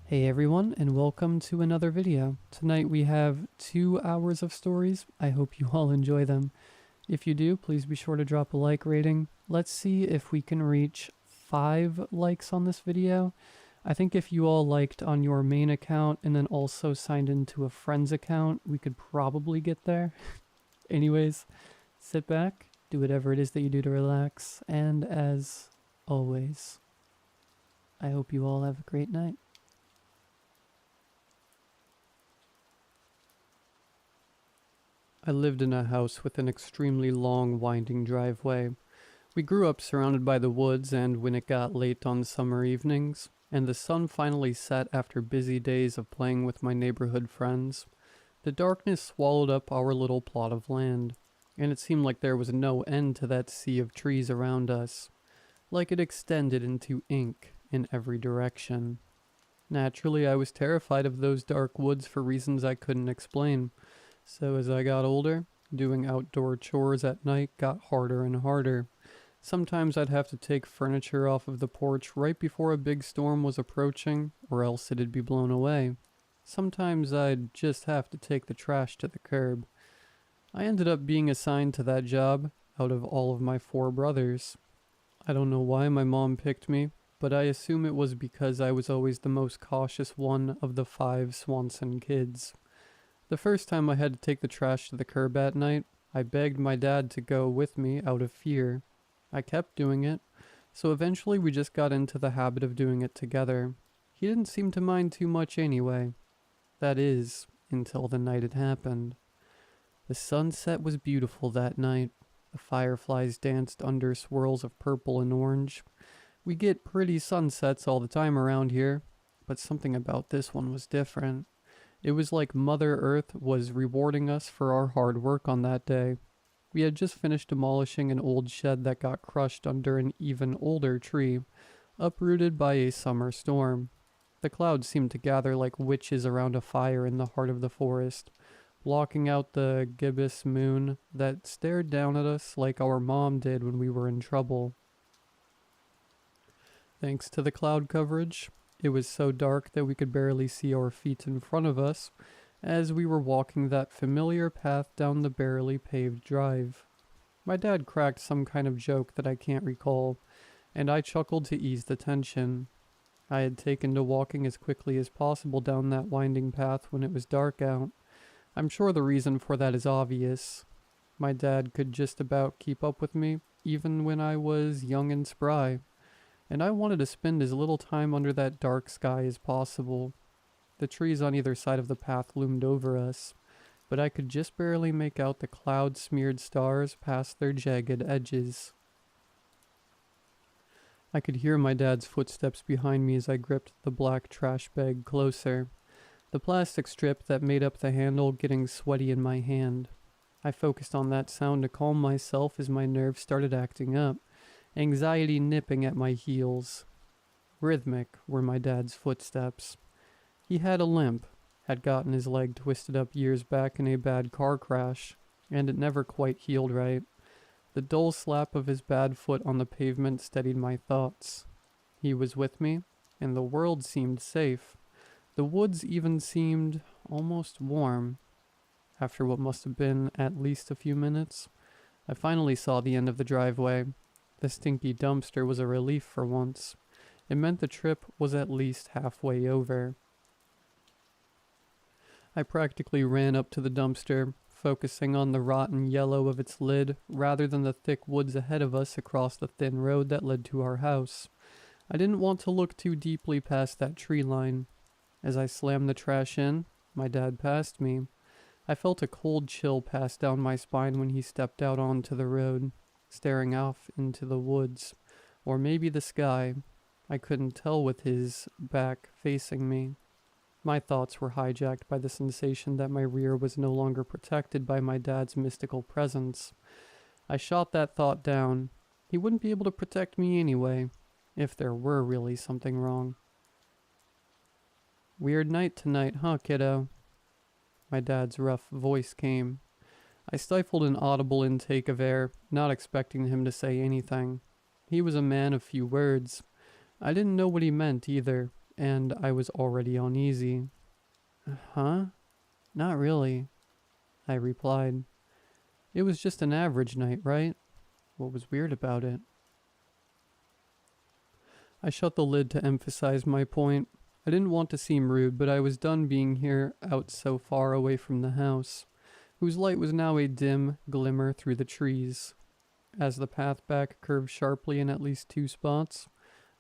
Hey everyone, and welcome to another video. Tonight we have 2 hours of stories. I hope you all enjoy them. If you do, please be sure to drop a like rating. Let's see if we can reach 5 likes on this video. I think if you all liked on your main account and then also signed into a friend's account, we could probably get there. Anyways, sit back, do whatever it is that you do to relax, and as always, I hope you all have a great night. I lived in a house with an extremely long, winding driveway. We grew up surrounded by the woods, and when it got late on summer evenings, and the sun finally set after busy days of playing with my neighborhood friends, the darkness swallowed up our little plot of land, and it seemed like there was no end to that sea of trees around us, like it extended into ink in every direction. Naturally, I was terrified of those dark woods for reasons I couldn't explain. So as I got older, doing outdoor chores at night got harder and harder. Sometimes I'd have to take furniture off of the porch right before a big storm was approaching, or else it'd be blown away. Sometimes I'd just have to take the trash to the curb. I ended up being assigned to that job out of all of my 4 brothers. I don't know why my mom picked me, but I assume it was because I was always the most cautious one of the 5 Swanson kids. The first time I had to take the trash to the curb at night, I begged my dad to go with me out of fear. I kept doing it, so eventually we just got into the habit of doing it together. He didn't seem to mind too much anyway. That is, until the night it happened. The sunset was beautiful that night. The fireflies danced under swirls of purple and orange. We get pretty sunsets all the time around here, but something about this one was different. It was like Mother Earth was rewarding us for our hard work on that day. We had just finished demolishing an old shed that got crushed under an even older tree, uprooted by a summer storm. The clouds seemed to gather like witches around a fire in the heart of the forest, blocking out the gibbous moon that stared down at us like our mom did when we were in trouble. Thanks to the cloud coverage, it was so dark that we could barely see our feet in front of us as we were walking that familiar path down the barely paved drive. My dad cracked some kind of joke that I can't recall, and I chuckled to ease the tension. I had taken to walking as quickly as possible down that winding path when it was dark out. I'm sure the reason for that is obvious. My dad could just about keep up with me, even when I was young and spry, and I wanted to spend as little time under that dark sky as possible. The trees on either side of the path loomed over us, but I could just barely make out the cloud-smeared stars past their jagged edges. I could hear my dad's footsteps behind me as I gripped the black trash bag closer, the plastic strip that made up the handle getting sweaty in my hand. I focused on that sound to calm myself as my nerves started acting up, anxiety nipping at my heels. Rhythmic were my dad's footsteps. He had a limp, had gotten his leg twisted up years back in a bad car crash, and it never quite healed right. The dull slap of his bad foot on the pavement steadied my thoughts. He was with me, and the world seemed safe. The woods even seemed almost warm. After what must have been at least a few minutes, I finally saw the end of the driveway. The stinky dumpster was a relief for once. It meant the trip was at least halfway over. I practically ran up to the dumpster, focusing on the rotten yellow of its lid rather than the thick woods ahead of us across the thin road that led to our house. I didn't want to look too deeply past that tree line. As I slammed the trash in, my dad passed me. I felt a cold chill pass down my spine when he stepped out onto the road, staring off into the woods, or maybe the sky. I couldn't tell with his back facing me. My thoughts were hijacked by the sensation that my rear was no longer protected by my dad's mystical presence. I shot that thought down. He wouldn't be able to protect me anyway, if there were really something wrong. Weird night tonight, huh, kiddo? My dad's rough voice came. I stifled an audible intake of air, not expecting him to say anything. He was a man of few words. I didn't know what he meant either, and I was already uneasy. Huh? Not really, I replied. It was just an average night, right? What was weird about it? I shut the lid to emphasize my point. I didn't want to seem rude, but I was done being here out so far away from the house, whose light was now a dim glimmer through the trees. As the path back curved sharply in at least 2 spots,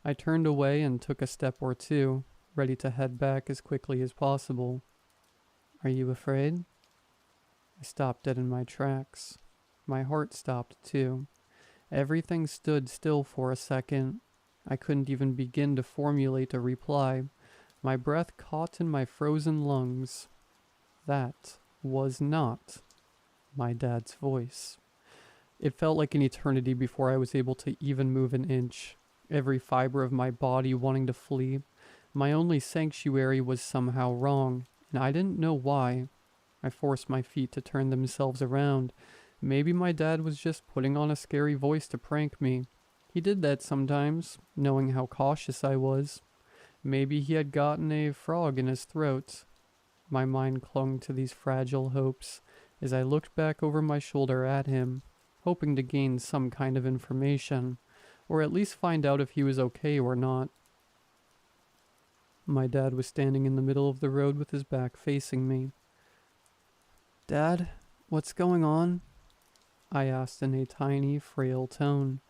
I turned away and took a step or two, ready to head back as quickly as possible. Are you afraid? I stopped dead in my tracks. My heart stopped too. Everything stood still for a second. I couldn't even begin to formulate a reply. My breath caught in my frozen lungs. That was not my dad's voice. It felt like an eternity before I was able to even move an inch. Every fiber of my body wanting to flee. My only sanctuary was somehow wrong, and I didn't know why. I forced my feet to turn themselves around. Maybe my dad was just putting on a scary voice to prank me. He did that sometimes, knowing how cautious I was. Maybe he had gotten a frog in his throat. My mind clung to these fragile hopes as I looked back over my shoulder at him, hoping to gain some kind of information, or at least find out if he was okay or not. My dad was standing in the middle of the road with his back facing me. Dad, what's going on? I asked in a tiny, frail tone.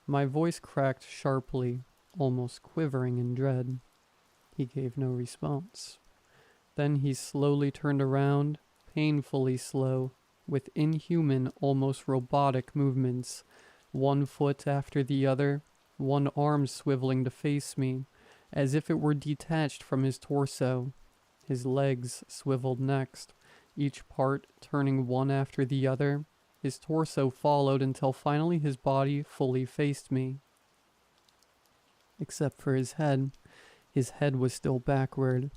My voice cracked sharply, almost quivering in dread. He gave no response. Then he slowly turned around, painfully slow, with inhuman, almost robotic movements, one foot after the other, one arm swiveling to face me, as if it were detached from his torso. His legs swiveled next, each part turning one after the other. His torso followed until finally his body fully faced me. Except for his head. His head was still backward.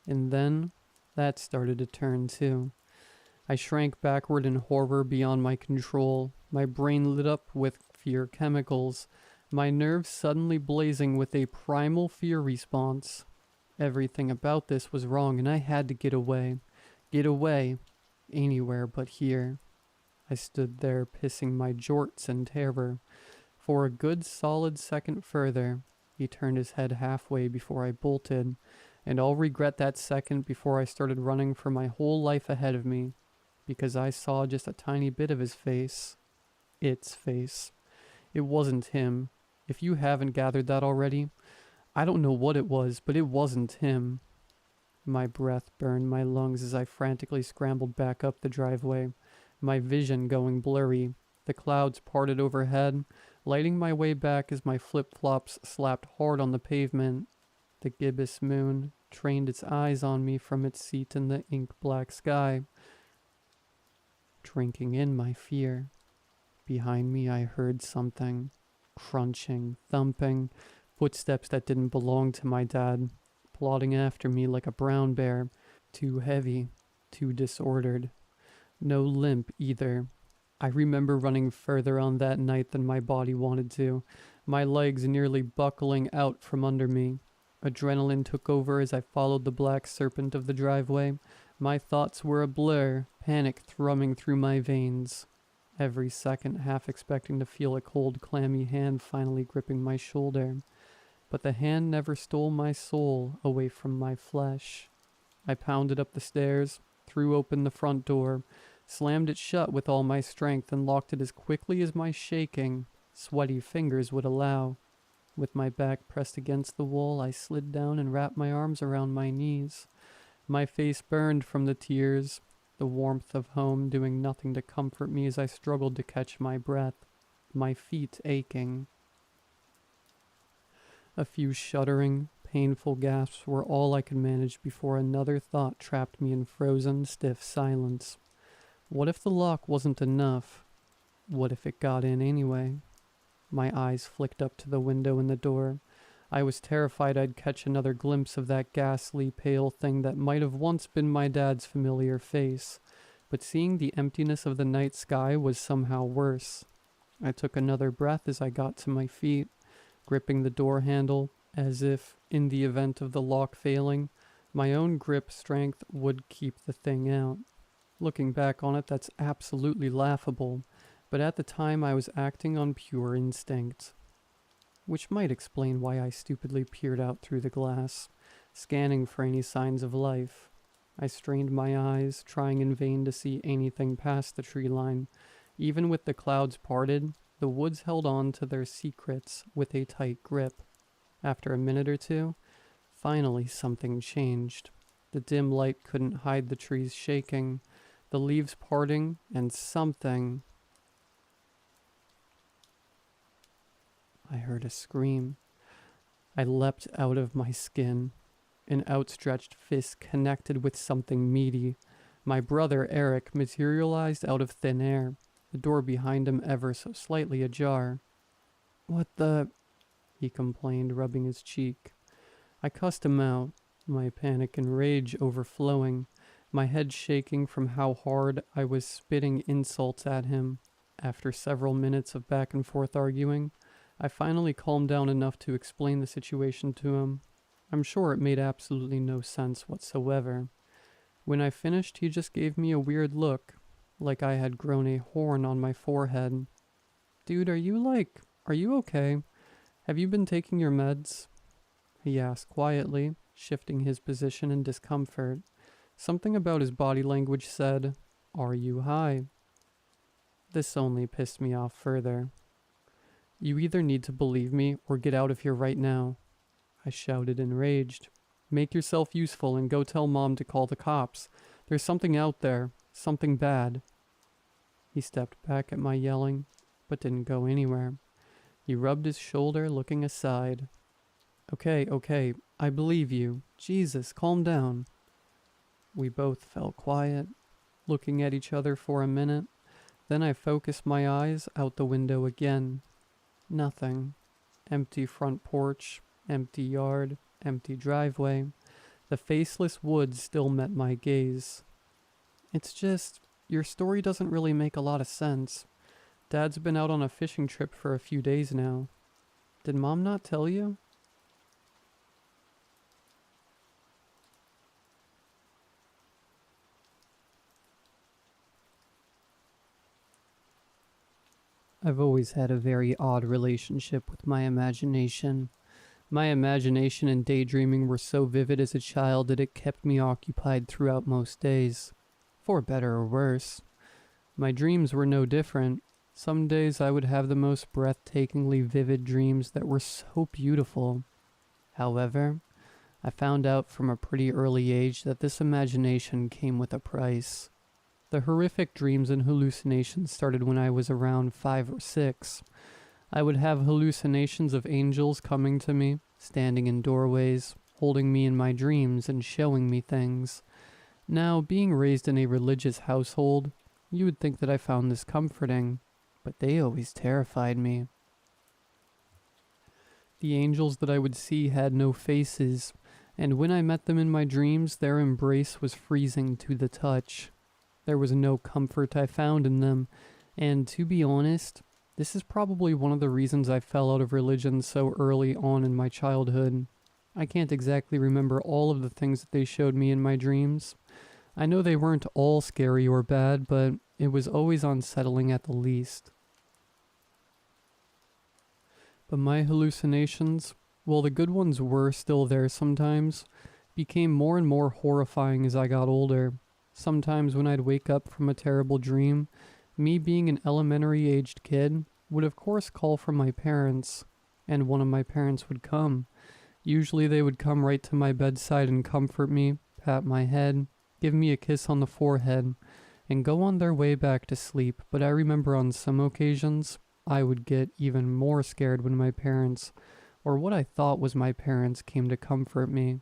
And then, that started to turn too. I shrank backward in horror beyond my control, my brain lit up with fear chemicals, my nerves suddenly blazing with a primal fear response. Everything about this was wrong, and I had to get away. Get away. Anywhere but here. I stood there, pissing my jorts in terror. For a good solid second further, he turned his head halfway before I bolted, and I'll regret that second before I started running for my whole life ahead of me, because I saw just a tiny bit of his face. Its face. It wasn't him. If you haven't gathered that already, I don't know what it was, but it wasn't him. My breath burned my lungs as I frantically scrambled back up the driveway, my vision going blurry. The clouds parted overhead, lighting my way back as my flip-flops slapped hard on the pavement. The gibbous moon trained its eyes on me from its seat in the ink-black sky, drinking in my fear. Behind me I heard something. Crunching, thumping, footsteps that didn't belong to my dad, plodding after me like a brown bear, too heavy, too disordered. No limp either. I remember running further on that night than my body wanted to, my legs nearly buckling out from under me. Adrenaline took over as I followed the black serpent of the driveway. My thoughts were a blur, panic thrumming through my veins. Every second half expecting to feel a cold, clammy hand finally gripping my shoulder. But the hand never stole my soul away from my flesh. I pounded up the stairs, threw open the front door, slammed it shut with all my strength, and locked it as quickly as my shaking, sweaty fingers would allow. With my back pressed against the wall, I slid down and wrapped my arms around my knees. My face burned from the tears, the warmth of home doing nothing to comfort me as I struggled to catch my breath, my feet aching. A few shuddering, painful gasps were all I could manage before another thought trapped me in frozen, stiff silence. What if the lock wasn't enough? What if it got in anyway? My eyes flicked up to the window in the door. I was terrified I'd catch another glimpse of that ghastly, pale thing that might have once been my dad's familiar face. But seeing the emptiness of the night sky was somehow worse. I took another breath as I got to my feet, gripping the door handle as if In the event of the lock failing, my own grip strength would keep the thing out. Looking back on it, that's absolutely laughable, but at the time I was acting on pure instinct. Which might explain why I stupidly peered out through the glass, scanning for any signs of life. I strained my eyes, trying in vain to see anything past the tree line. Even with the clouds parted, the woods held on to their secrets with a tight grip. After a minute or two, finally something changed. The dim light couldn't hide the trees shaking, the leaves parting, and something... I heard a scream. I leapt out of my skin. An outstretched fist connected with something meaty. My brother, Eric, materialized out of thin air, the door behind him ever so slightly ajar. "What the..." he complained, rubbing his cheek. I cussed him out, my panic and rage overflowing, my head shaking from how hard I was spitting insults at him. After several minutes of back and forth arguing, I finally calmed down enough to explain the situation to him. I'm sure it made absolutely no sense whatsoever. When I finished, he just gave me a weird look, like I had grown a horn on my forehead. "Dude, are you okay? Have you been taking your meds?" he asked quietly, shifting his position in discomfort. Something about his body language said, "Are you high?" This only pissed me off further. "You either need to believe me or get out of here right now," I shouted enraged. "Make yourself useful and go tell Mom to call the cops. There's something out there, something bad." He stepped back at my yelling, but didn't go anywhere. He rubbed his shoulder, looking aside. Okay, I believe you. Jesus, calm down." We both fell quiet, looking at each other for a minute. Then I focused my eyes out the window again. Nothing. Empty front porch, empty yard, empty driveway. The faceless woods still met my gaze. "It's just, your story doesn't really make a lot of sense. Dad's been out on a fishing trip for a few days now. Did Mom not tell you?" I've always had a very odd relationship with my imagination. My imagination and daydreaming were so vivid as a child that it kept me occupied throughout most days, for better or worse. My dreams were no different. Some days I would have the most breathtakingly vivid dreams that were so beautiful. However, I found out from a pretty early age that this imagination came with a price. The horrific dreams and hallucinations started when I was around 5 or 6. I would have hallucinations of angels coming to me, standing in doorways, holding me in my dreams and showing me things. Now, being raised in a religious household, you would think that I found this comforting, but they always terrified me. The angels that I would see had no faces, and when I met them in my dreams, their embrace was freezing to the touch. There was no comfort I found in them, and to be honest, this is probably one of the reasons I fell out of religion so early on in my childhood. I can't exactly remember all of the things that they showed me in my dreams. I know they weren't all scary or bad, but it was always unsettling at the least. But my hallucinations, while the good ones were still there sometimes, became more and more horrifying as I got older. Sometimes when I'd wake up from a terrible dream, me being an elementary-aged kid would of course call for my parents, and one of my parents would come. Usually they would come right to my bedside and comfort me, pat my head, give me a kiss on the forehead, and go on their way back to sleep. But I remember on some occasions, I would get even more scared when my parents, or what I thought was my parents, came to comfort me.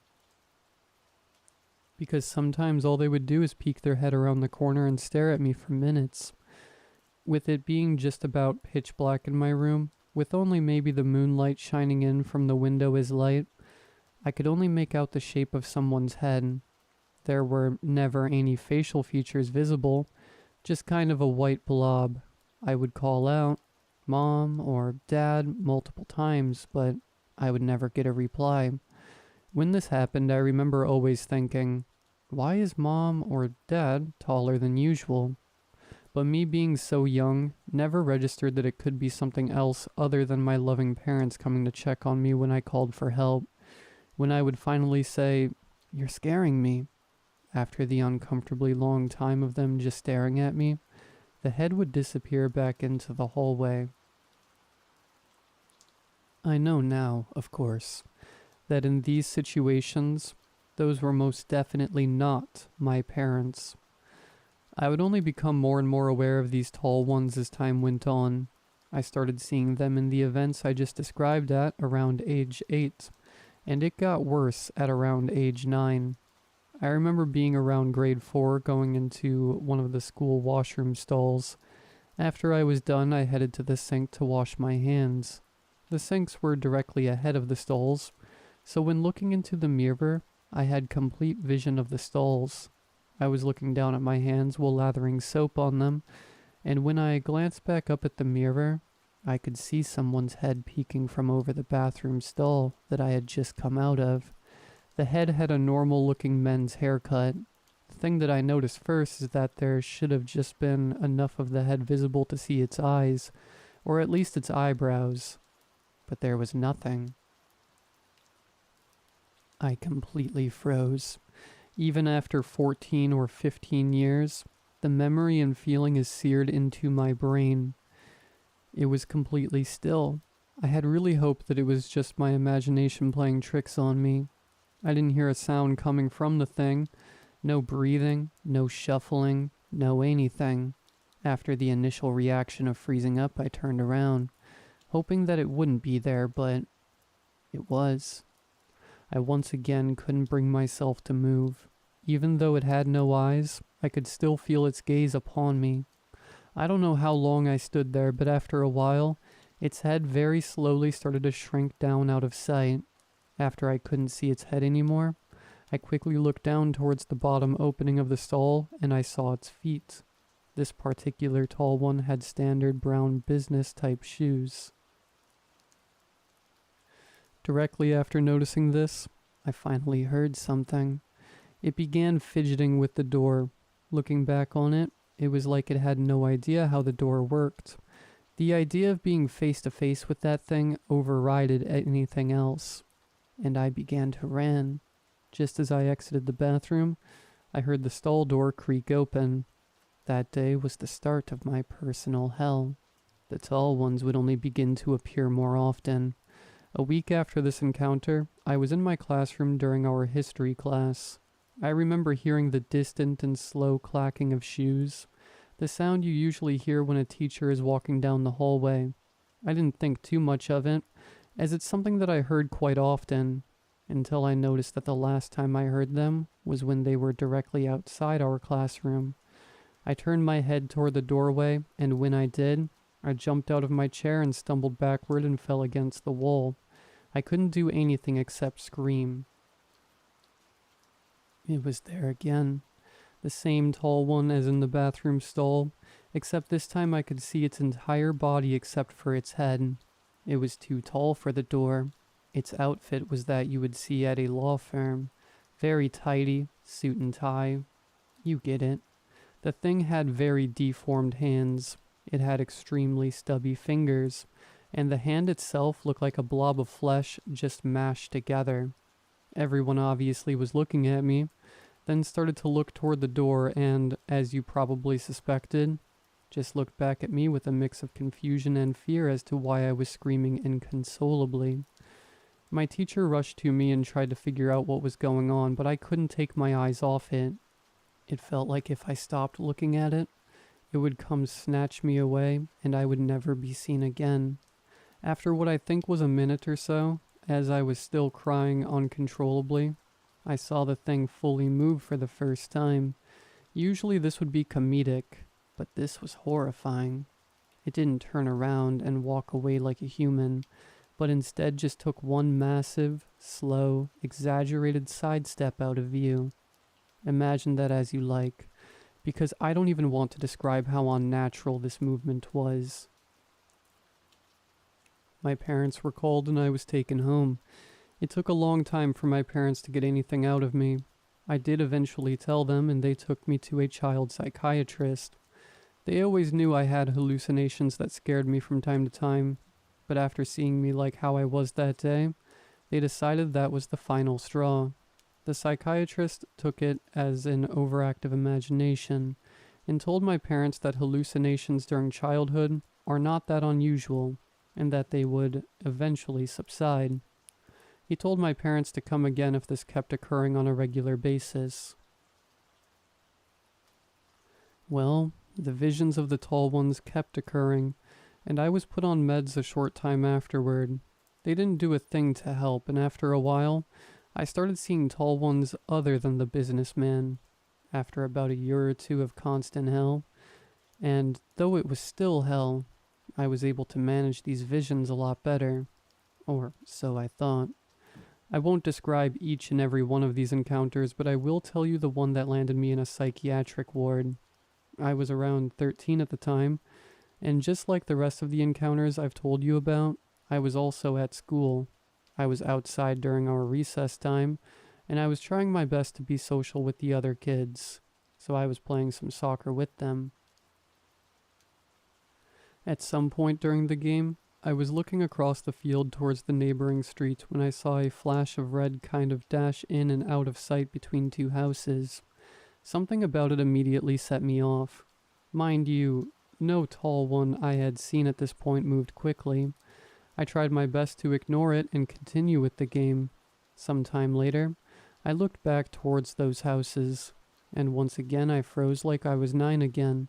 Because sometimes all they would do is peek their head around the corner and stare at me for minutes. With it being just about pitch black in my room, with only maybe the moonlight shining in from the window as light, I could only make out the shape of someone's head. There were never any facial features visible, just kind of a white blob. I would call out, "Mom" or "Dad" multiple times, but I would never get a reply. When this happened, I remember always thinking, why is mom or dad taller than usual? But me being so young never registered that it could be something else other than my loving parents coming to check on me when I called for help. When I would finally say, "You're scaring me," after the uncomfortably long time of them just staring at me, the head would disappear back into the hallway. I know now, of course, that in these situations, those were most definitely not my parents. I would only become more and more aware of these tall ones as time went on. I started seeing them in the events I just described at around age 8, and it got worse at around age 9. I remember being around grade 4 going into one of the school washroom stalls. After I was done, I headed to the sink to wash my hands. The sinks were directly ahead of the stalls, so when looking into the mirror, I had complete vision of the stalls. I was looking down at my hands while lathering soap on them, and when I glanced back up at the mirror, I could see someone's head peeking from over the bathroom stall that I had just come out of. The head had a normal-looking men's haircut. The thing that I noticed first is that there should have just been enough of the head visible to see its eyes, or at least its eyebrows. But there was nothing. I completely froze. Even after 14 or 15 years, the memory and feeling is seared into my brain. It was completely still. I had really hoped that it was just my imagination playing tricks on me. I didn't hear a sound coming from the thing. No breathing, no shuffling, no anything. After the initial reaction of freezing up, I turned around, hoping that it wouldn't be there, but it was. I once again couldn't bring myself to move. Even though it had no eyes, I could still feel its gaze upon me. I don't know how long I stood there, but after a while, its head very slowly started to shrink down out of sight. After I couldn't see its head anymore, I quickly looked down towards the bottom opening of the stall, and I saw its feet. This particular tall one had standard brown business-type shoes. Directly after noticing this, I finally heard something. It began fidgeting with the door. Looking back on it, it was like it had no idea how the door worked. The idea of being face to face with that thing overrided anything else, and I began to run. Just as I exited the bathroom, I heard the stall door creak open. That day was the start of my personal hell. The tall ones would only begin to appear more often. A week after this encounter, I was in my classroom during our history class. I remember hearing the distant and slow clacking of shoes, the sound you usually hear when a teacher is walking down the hallway. I didn't think too much of it, as it's something that I heard quite often, until I noticed that the last time I heard them was when they were directly outside our classroom. I turned my head toward the doorway, and when I did, I jumped out of my chair and stumbled backward and fell against the wall. I couldn't do anything except scream. It was there again. The same tall one as in the bathroom stall, except this time I could see its entire body except for its head. It was too tall for the door. Its outfit was that you would see at a law firm. Very tidy, suit and tie. You get it. The thing had very deformed hands. It had extremely stubby fingers, and the hand itself looked like a blob of flesh just mashed together. Everyone obviously was looking at me, then started to look toward the door and, as you probably suspected, just looked back at me with a mix of confusion and fear as to why I was screaming inconsolably. My teacher rushed to me and tried to figure out what was going on, but I couldn't take my eyes off it. It felt like if I stopped looking at it, it would come snatch me away and I would never be seen again. After what I think was a minute or so, as I was still crying uncontrollably, I saw the thing fully move for the first time. Usually this would be comedic, but this was horrifying. It didn't turn around and walk away like a human, but instead just took one massive, slow, exaggerated sidestep out of view. Imagine that as you like, because I don't even want to describe how unnatural this movement was. My parents were called and I was taken home. It took a long time for my parents to get anything out of me. I did eventually tell them, and they took me to a child psychiatrist. They always knew I had hallucinations that scared me from time to time, but after seeing me like how I was that day, they decided that was the final straw. The psychiatrist took it as an overactive imagination and told my parents that hallucinations during childhood are not that unusual and that they would eventually subside. He told my parents to come again if this kept occurring on a regular basis. Well, the visions of the tall ones kept occurring, and I was put on meds a short time afterward. They didn't do a thing to help, and after a while, I started seeing tall ones other than the businessman. After about a year or two of constant hell, and though it was still hell, I was able to manage these visions a lot better. Or so I thought. I won't describe each and every one of these encounters, but I will tell you the one that landed me in a psychiatric ward. I was around 13 at the time, and just like the rest of the encounters I've told you about, I was also at school. I was outside during our recess time, and I was trying my best to be social with the other kids, so I was playing some soccer with them. At some point during the game, I was looking across the field towards the neighboring street when I saw a flash of red kind of dash in and out of sight between two houses. Something about it immediately set me off. Mind you, no tall one I had seen at this point moved quickly. I tried my best to ignore it and continue with the game. Some time later, I looked back towards those houses, and once again I froze like I was 9 again.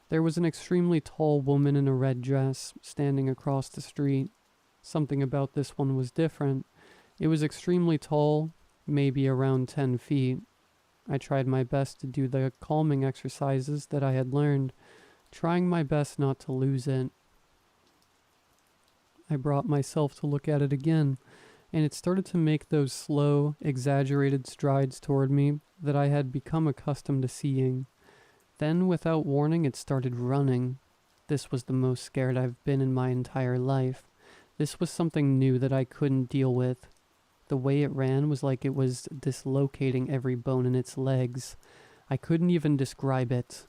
There was an extremely tall woman in a red dress standing across the street. Something about this one was different. It was extremely tall, maybe around 10 feet. I tried my best to do the calming exercises that I had learned, trying my best not to lose it. I brought myself to look at it again, and it started to make those slow, exaggerated strides toward me that I had become accustomed to seeing. Then, without warning, it started running. This was the most scared I've been in my entire life. This was something new that I couldn't deal with. The way it ran was like it was dislocating every bone in its legs. I couldn't even describe it.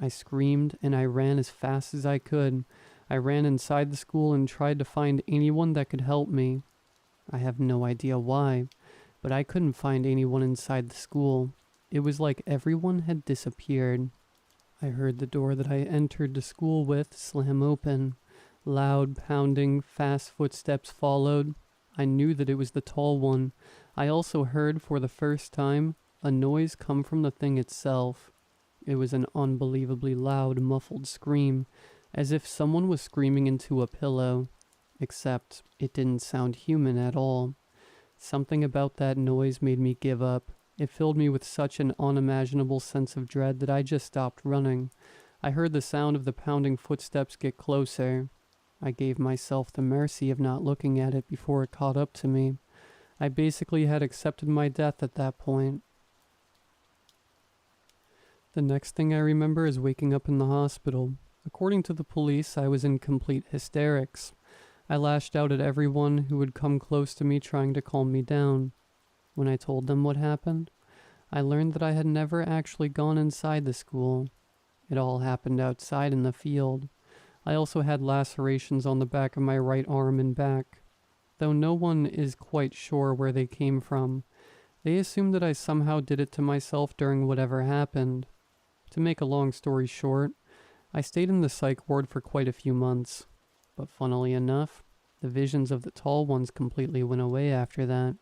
I screamed and I ran as fast as I could. I ran inside the school and tried to find anyone that could help me. I have no idea why, but I couldn't find anyone inside the school. It was like everyone had disappeared. I heard the door that I entered the school with slam open. Loud, pounding, fast footsteps followed. I knew that it was the tall one. I also heard, for the first time, a noise come from the thing itself. It was an unbelievably loud, muffled scream, as if someone was screaming into a pillow. Except, it didn't sound human at all. Something about that noise made me give up. It filled me with such an unimaginable sense of dread that I just stopped running. I heard the sound of the pounding footsteps get closer. I gave myself the mercy of not looking at it before it caught up to me. I basically had accepted my death at that point. The next thing I remember is waking up in the hospital. According to the police, I was in complete hysterics. I lashed out at everyone who would come close to me trying to calm me down. When I told them what happened, I learned that I had never actually gone inside the school. It all happened outside in the field. I also had lacerations on the back of my right arm and back. Though no one is quite sure where they came from, they assume that I somehow did it to myself during whatever happened. To make a long story short, I stayed in the psych ward for quite a few months. But funnily enough, the visions of the tall ones completely went away after that.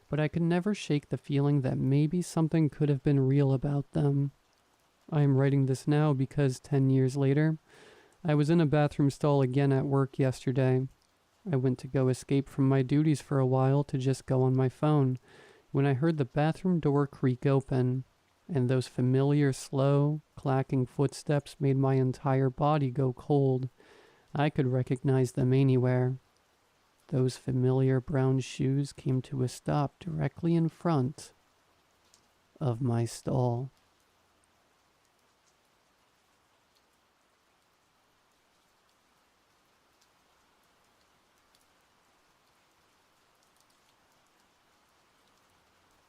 But I could never shake the feeling that maybe something could have been real about them. I am writing this now because 10 years later, I was in a bathroom stall again at work yesterday. I went to go escape from my duties for a while to just go on my phone when I heard the bathroom door creak open, and those familiar slow, clacking footsteps made my entire body go cold. I could recognize them anywhere. Those familiar brown shoes came to a stop directly in front of my stall.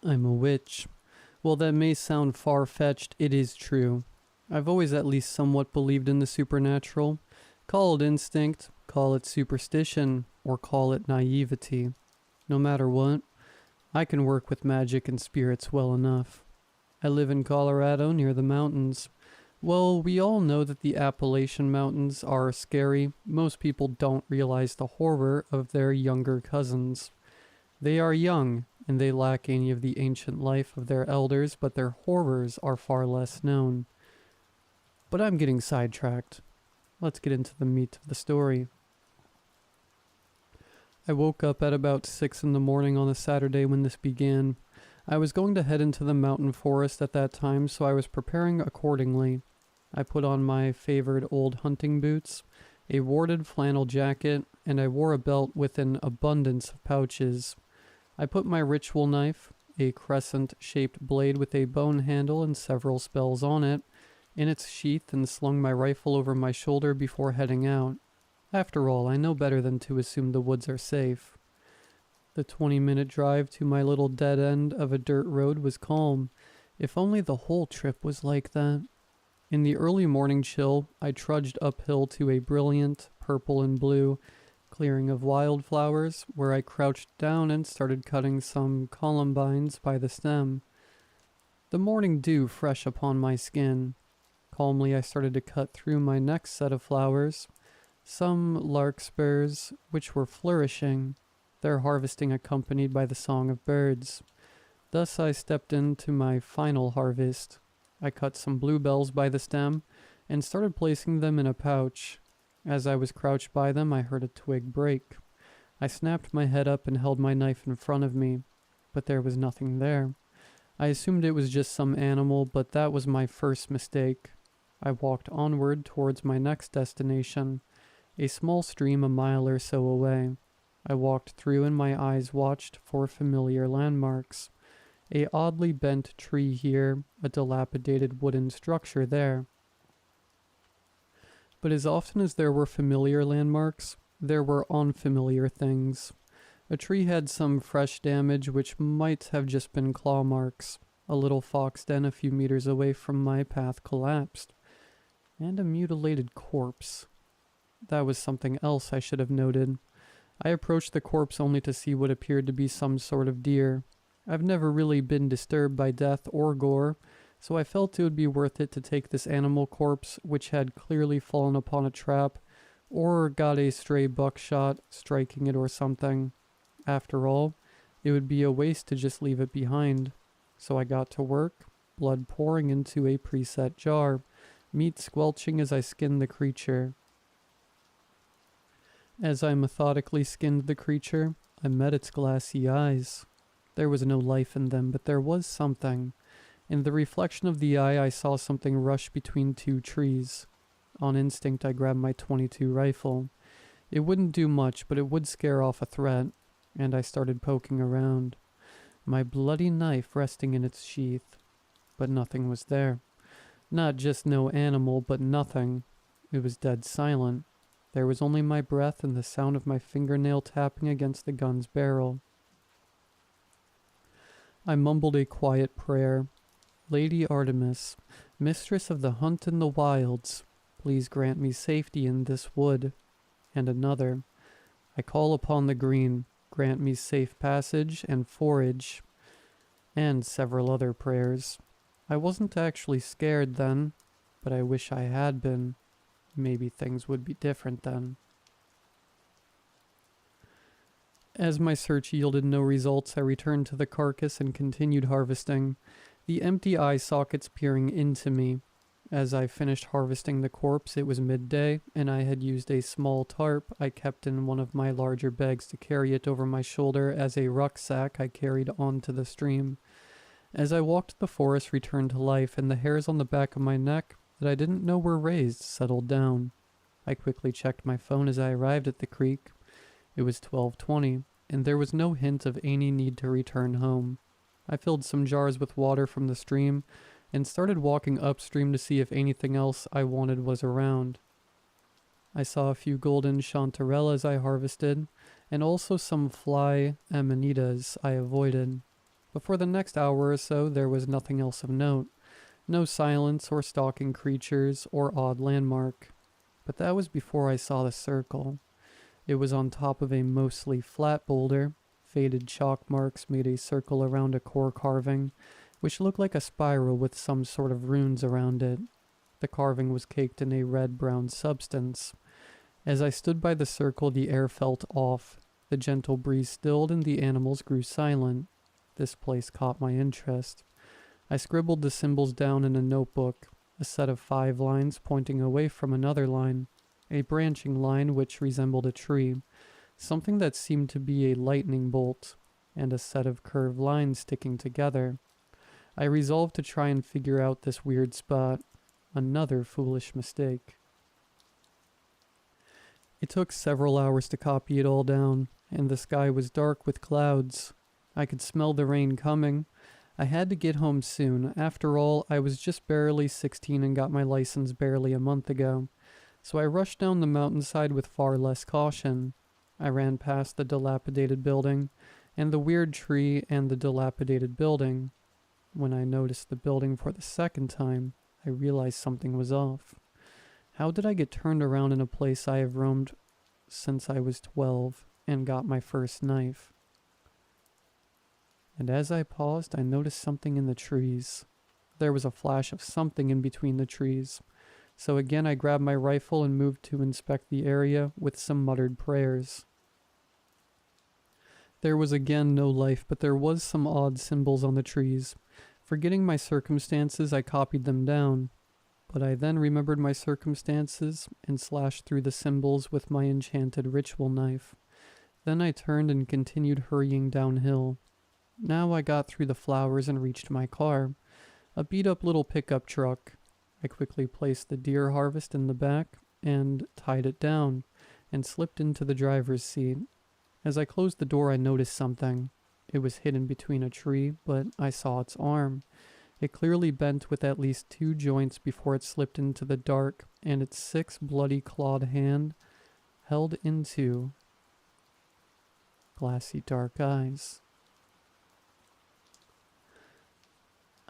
I'm a witch. While that may sound far-fetched, it is true. I've always at least somewhat believed in the supernatural. Call it instinct, call it superstition, or call it naivety. No matter what, I can work with magic and spirits well enough. I live in Colorado near the mountains. Well, we all know that the Appalachian Mountains are scary. Most people don't realize the horror of their younger cousins. They are young, and they lack any of the ancient life of their elders, but their horrors are far less known. But I'm getting sidetracked. Let's get into the meat of the story. I woke up at about 6 in the morning on a Saturday when this began. I was going to head into the mountain forest at that time, so I was preparing accordingly. I put on my favored old hunting boots, a warded flannel jacket, and I wore a belt with an abundance of pouches. I put my ritual knife, a crescent-shaped blade with a bone handle and several spells on it, in its sheath and slung my rifle over my shoulder before heading out. After all, I know better than to assume the woods are safe. The 20-minute drive to my little dead end of a dirt road was calm. If only the whole trip was like that. In the early morning chill, I trudged uphill to a brilliant purple and blue clearing of wildflowers, where I crouched down and started cutting some columbines by the stem. The morning dew fresh upon my skin. Calmly I started to cut through my next set of flowers, some larkspurs which were flourishing, their harvesting accompanied by the song of birds. Thus I stepped into my final harvest. I cut some bluebells by the stem and started placing them in a pouch. As I was crouched by them, I heard a twig break. I snapped my head up and held my knife in front of me, but there was nothing there. I assumed it was just some animal, but that was my first mistake. I walked onward towards my next destination, a small stream a mile or so away. I walked through and my eyes watched for familiar landmarks. A oddly bent tree here, a dilapidated wooden structure there. But as often as there were familiar landmarks, there were unfamiliar things. A tree had some fresh damage which might have just been claw marks. A little fox den a few meters away from my path collapsed. And a mutilated corpse. That was something else I should have noted. I approached the corpse only to see what appeared to be some sort of deer. I've never really been disturbed by death or gore, so I felt it would be worth it to take this animal corpse, which had clearly fallen upon a trap, or got a stray buckshot striking it or something. After all, it would be a waste to just leave it behind. So I got to work, blood pouring into a preset jar, meat squelching as I skinned the creature. As I methodically skinned the creature, I met its glassy eyes. There was no life in them, but there was something. In the reflection of the eye, I saw something rush between two trees. On instinct, I grabbed my .22 rifle. It wouldn't do much, but it would scare off a threat, and I started poking around, my bloody knife resting in its sheath. But nothing was there. Not just no animal, but nothing. It was dead silent. There was only my breath and the sound of my fingernail tapping against the gun's barrel. I mumbled a quiet prayer. Lady Artemis, mistress of the hunt in the wilds, please grant me safety in this wood. And another. I call upon the green, grant me safe passage and forage. And several other prayers. I wasn't actually scared then, but I wish I had been. Maybe things would be different then. As my search yielded no results, I returned to the carcass and continued harvesting, the empty eye sockets peering into me. As I finished harvesting the corpse, it was midday, and I had used a small tarp I kept in one of my larger bags to carry it over my shoulder as a rucksack I carried onto the stream. As I walked, the forest returned to life, and the hairs on the back of my neck that I didn't know were raised settled down. I quickly checked my phone as I arrived at the creek. It was 12:20, and there was no hint of any need to return home. I filled some jars with water from the stream and started walking upstream to see if anything else I wanted was around. I saw a few golden chanterelles I harvested, and also some fly amanitas I avoided. but for the next hour or so there was nothing else of note. No silence or stalking creatures or odd landmark. But that was before I saw the circle. It was on top of a mostly flat boulder. Faded chalk marks made a circle around a core carving, which looked like a spiral with some sort of runes around it. The carving was caked in a red-brown substance. As I stood by the circle, the air felt off. The gentle breeze stilled and the animals grew silent. This place caught my interest. I scribbled the symbols down in a notebook, a set of 5 lines pointing away from another line, a branching line which resembled a tree, something that seemed to be a lightning bolt, and a set of curved lines sticking together. I resolved to try and figure out this weird spot. Another foolish mistake. It took several hours to copy it all down, and the sky was dark with clouds. I could smell the rain coming. I had to get home soon. After all, I was just barely 16 and got my license barely a month ago. So I rushed down the mountainside with far less caution. I ran past the dilapidated building, and the weird tree and the dilapidated building. When I noticed the building for the second time, I realized something was off. How did I get turned around in a place I have roamed since I was 12 and got my first knife? And as I paused, I noticed something in the trees. There was a flash of something in between the trees. So again I grabbed my rifle and moved to inspect the area with some muttered prayers. There was again no life, but there was some odd symbols on the trees. Forgetting my circumstances, I copied them down. But I then remembered my circumstances and slashed through the symbols with my enchanted ritual knife. Then I turned and continued hurrying downhill. Now I got through the flowers and reached my car, a beat-up little pickup truck. I quickly placed the deer harvest in the back and tied it down and slipped into the driver's seat. As I closed the door, I noticed something. It was hidden between a tree, but I saw its arm. It clearly bent with at least 2 joints before it slipped into the dark, and its 6 bloody clawed hand held into glassy dark eyes.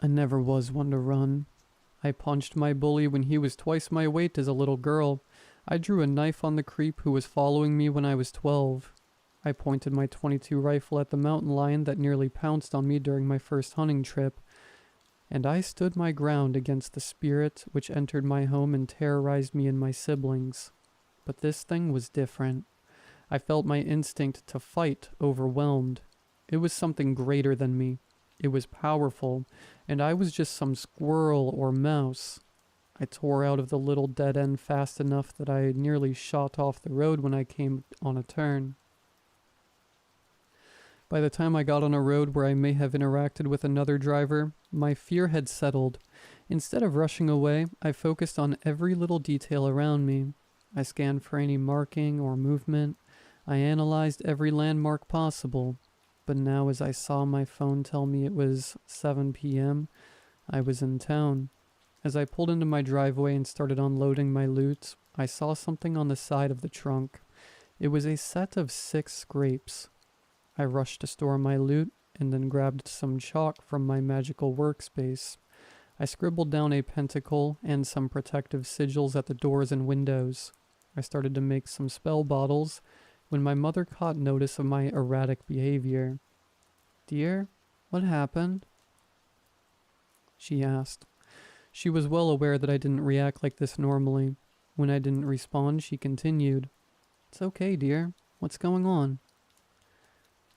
I never was one to run. I punched my bully when he was twice my weight as a little girl. I drew a knife on the creep who was following me when I was 12. I pointed my .22 rifle at the mountain lion that nearly pounced on me during my first hunting trip. And I stood my ground against the spirit which entered my home and terrorized me and my siblings. But this thing was different. I felt my instinct to fight overwhelmed. It was something greater than me. It was powerful, and I was just some squirrel or mouse. I tore out of the little dead end fast enough that I nearly shot off the road when I came on a turn. By the time I got on a road where I may have interacted with another driver, my fear had settled. Instead of rushing away, I focused on every little detail around me. I scanned for any marking or movement. I analyzed every landmark possible. But now as I saw my phone tell me it was 7 p.m., I was in town. As I pulled into my driveway and started unloading my loot, I saw something on the side of the trunk. It was a set of 6 scrapes. I rushed to store my loot and then grabbed some chalk from my magical workspace. I scribbled down a pentacle and some protective sigils at the doors and windows. I started to make some spell bottles when my mother caught notice of my erratic behavior. "Dear, what happened?" she asked. She was well aware that I didn't react like this normally. When I didn't respond, she continued, "It's okay, dear. What's going on?"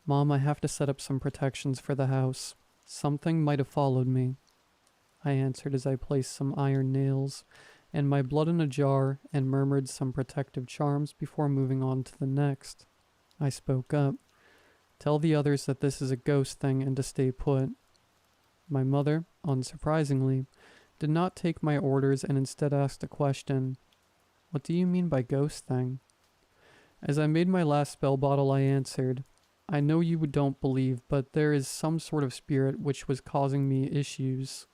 "Mom, I have to set up some protections for the house. Something might have followed me," I answered as I placed some iron nails and my blood in a jar and murmured some protective charms before moving on to the next. I spoke up. "Tell the others that this is a ghost thing and to stay put." My mother, unsurprisingly, did not take my orders and instead asked a question. "What do you mean by ghost thing?" As I made my last spell bottle, I answered, "I know you don't believe, but there is some sort of spirit which was causing me issues."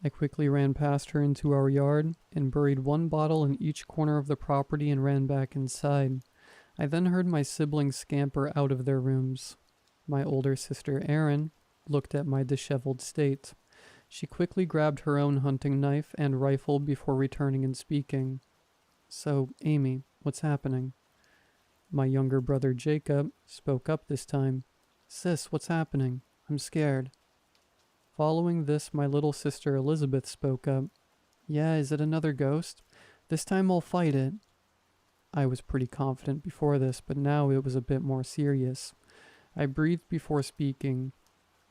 I quickly ran past her into our yard and buried 1 bottle in each corner of the property and ran back inside. I then heard my siblings scamper out of their rooms. My older sister, Erin, looked at my disheveled state. She quickly grabbed her own hunting knife and rifle before returning and speaking. So, Amy, what's happening? My younger brother, Jacob, spoke up this time. Sis, what's happening? I'm scared. Following this, my little sister, Elizabeth, spoke up. Yeah, is it another ghost? This time I'll fight it. I was pretty confident before this, but now it was a bit more serious. I breathed before speaking.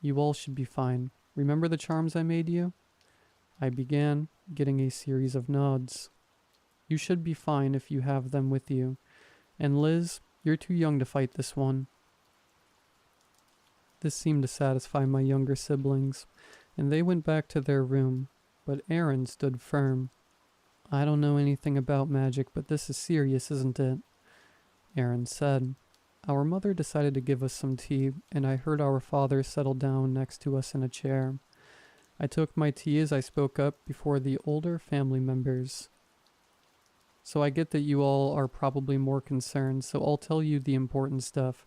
You all should be fine. Remember the charms I made you? I began, getting a series of nods. You should be fine if you have them with you. And Liz, you're too young to fight this one. This seemed to satisfy my younger siblings, and they went back to their room, but Erin stood firm. I don't know anything about magic, but this is serious, isn't it? Erin said. Our mother decided to give us some tea, and I heard our father settle down next to us in a chair. I took my tea as I spoke up before the older family members. So I get that you all are probably more concerned, so I'll tell you the important stuff.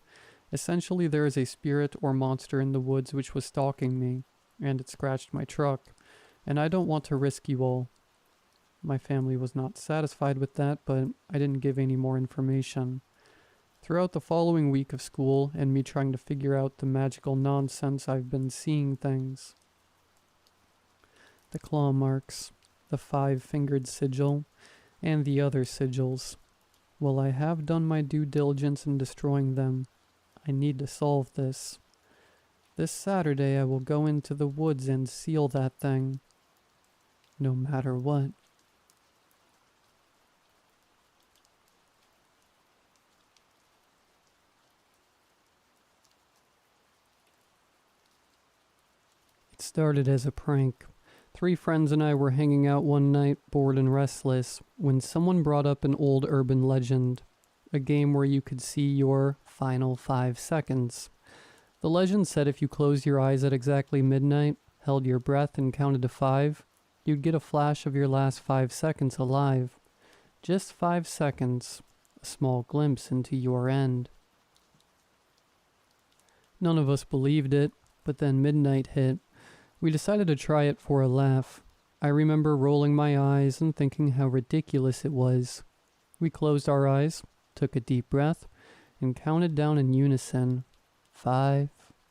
Essentially, there is a spirit or monster in the woods which was stalking me, and it scratched my truck, and I don't want to risk you all. My family was not satisfied with that, but I didn't give any more information. Throughout the following week of school and me trying to figure out the magical nonsense, I've been seeing things. The claw marks, the 5-fingered sigil, and the other sigils. Well, I have done my due diligence in destroying them. I need to solve this. This Saturday I will go into the woods and seal that thing. No matter what. It started as a prank. 3 friends and I were hanging out one night, bored and restless, when someone brought up an old urban legend. A game where you could see your final 5 seconds. The legend said if you closed your eyes at exactly midnight, held your breath and counted to 5, you'd get a flash of your last 5 seconds alive. Just 5 seconds. A small glimpse into your end. None of us believed it, but then midnight hit. We decided to try it for a laugh. I remember rolling my eyes and thinking how ridiculous it was. We closed our eyes, took a deep breath, and counted down in unison. 5,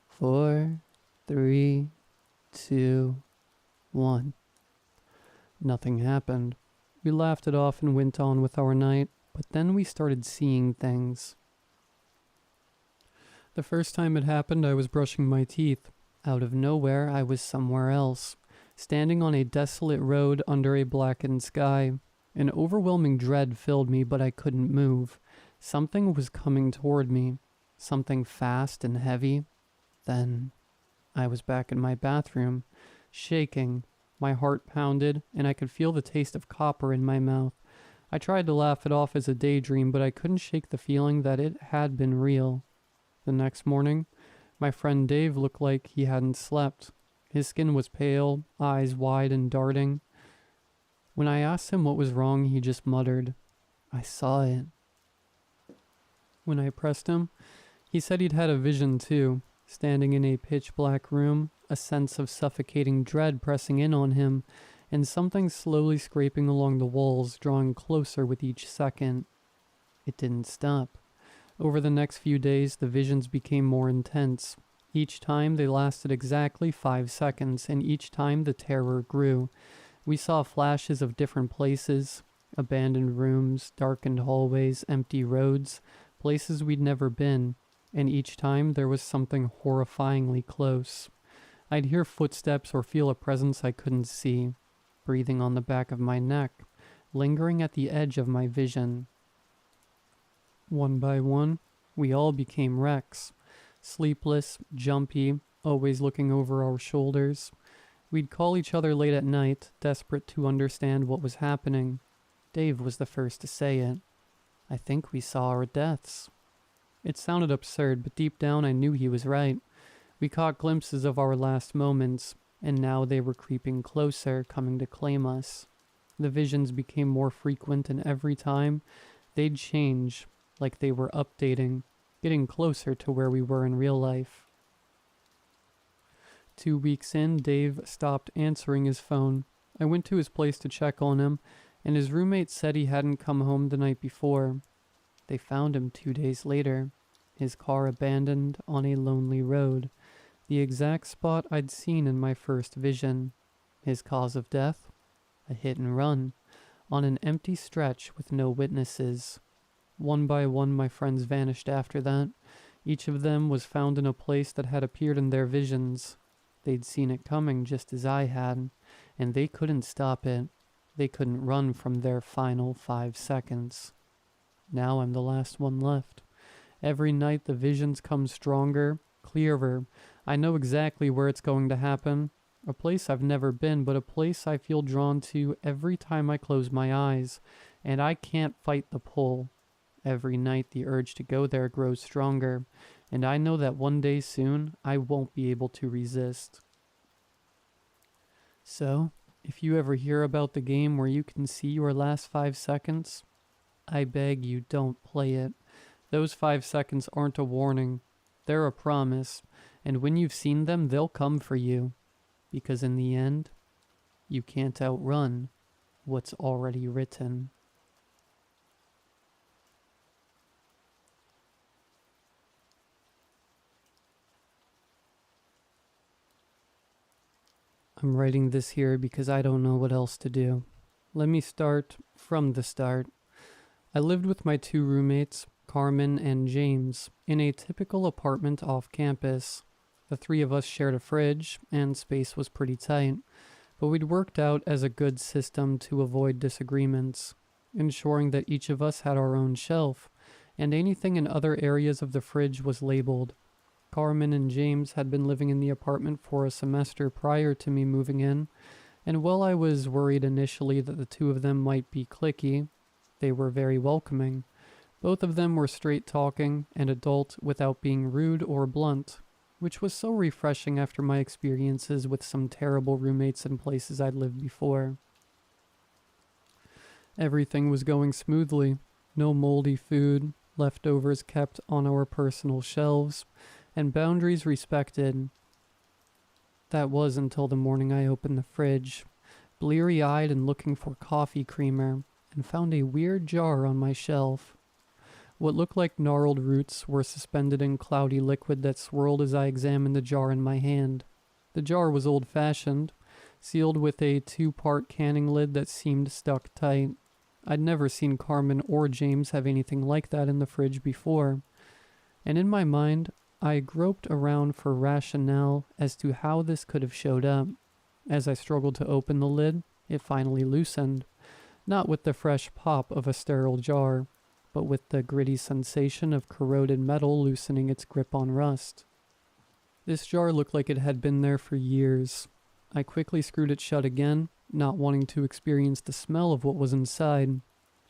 4, 3, 2, 1. Nothing happened. We laughed it off and went on with our night, but then we started seeing things. The first time it happened, I was brushing my teeth. Out of nowhere, I was somewhere else, standing on a desolate road under a blackened sky. An overwhelming dread filled me, but I couldn't move. Something was coming toward me, something fast and heavy. Then, I was back in my bathroom, shaking. My heart pounded, and I could feel the taste of copper in my mouth. I tried to laugh it off as a daydream, but I couldn't shake the feeling that it had been real. The next morning, my friend Dave looked like he hadn't slept. His skin was pale, eyes wide and darting. When I asked him what was wrong, he just muttered, "I saw it." When I pressed him, he said he'd had a vision too, standing in a pitch-black room, a sense of suffocating dread pressing in on him, and something slowly scraping along the walls, drawing closer with each second. It didn't stop. Over the next few days, the visions became more intense. Each time they lasted exactly 5 seconds, and each time the terror grew. We saw flashes of different places, abandoned rooms, darkened hallways, empty roads, places we'd never been, and each time there was something horrifyingly close. I'd hear footsteps or feel a presence I couldn't see, breathing on the back of my neck, lingering at the edge of my vision. One by one, we all became wrecks. Sleepless, jumpy, always looking over our shoulders. We'd call each other late at night, desperate to understand what was happening. Dave was the first to say it. I think we saw our deaths. It sounded absurd, but deep down I knew he was right. We caught glimpses of our last moments, and now they were creeping closer, coming to claim us. The visions became more frequent, and every time, they'd change, like they were updating, getting closer to where we were in real life. 2 weeks in, Dave stopped answering his phone. I went to his place to check on him, and his roommate said he hadn't come home the night before. They found him 2 days later, his car abandoned on a lonely road, the exact spot I'd seen in my first vision. His cause of death? A hit and run, on an empty stretch with no witnesses. One by one, my friends vanished after that. Each of them was found in a place that had appeared in their visions. They'd seen it coming just as I had, and they couldn't stop it. They couldn't run from their final 5 seconds. Now I'm the last one left. Every night the visions come stronger, clearer. I know exactly where it's going to happen. A place I've never been, but a place I feel drawn to every time I close my eyes, and I can't fight the pull. Every night the urge to go there grows stronger, and I know that one day soon I won't be able to resist. So, if you ever hear about the game where you can see your last 5 seconds, I beg you don't play it. Those 5 seconds aren't a warning. They're a promise, and when you've seen them, they'll come for you. Because in the end, you can't outrun what's already written. I'm writing this here because I don't know what else to do. Let me start from the start. I lived with my 2 roommates, Carmen and James, in a typical apartment off campus. The 3 of us shared a fridge, and space was pretty tight, but we'd worked out as a good system to avoid disagreements, ensuring that each of us had our own shelf, and anything in other areas of the fridge was labeled. Carmen and James had been living in the apartment for a semester prior to me moving in, and while I was worried initially that the 2 of them might be cliquey, they were very welcoming. Both of them were straight-talking and adult without being rude or blunt, which was so refreshing after my experiences with some terrible roommates in places I'd lived before. Everything was going smoothly. No moldy food, leftovers kept on our personal shelves, and boundaries respected. That was until the morning I opened the fridge, bleary-eyed and looking for coffee creamer, and found a weird jar on my shelf. What looked like gnarled roots were suspended in cloudy liquid that swirled as I examined the jar in my hand. The jar was old-fashioned, sealed with a 2-part canning lid that seemed stuck tight. I'd never seen Carmen or James have anything like that in the fridge before, and in my mind, I groped around for rationale as to how this could have showed up. As I struggled to open the lid, it finally loosened, not with the fresh pop of a sterile jar, but with the gritty sensation of corroded metal loosening its grip on rust. This jar looked like it had been there for years. I quickly screwed it shut again, not wanting to experience the smell of what was inside.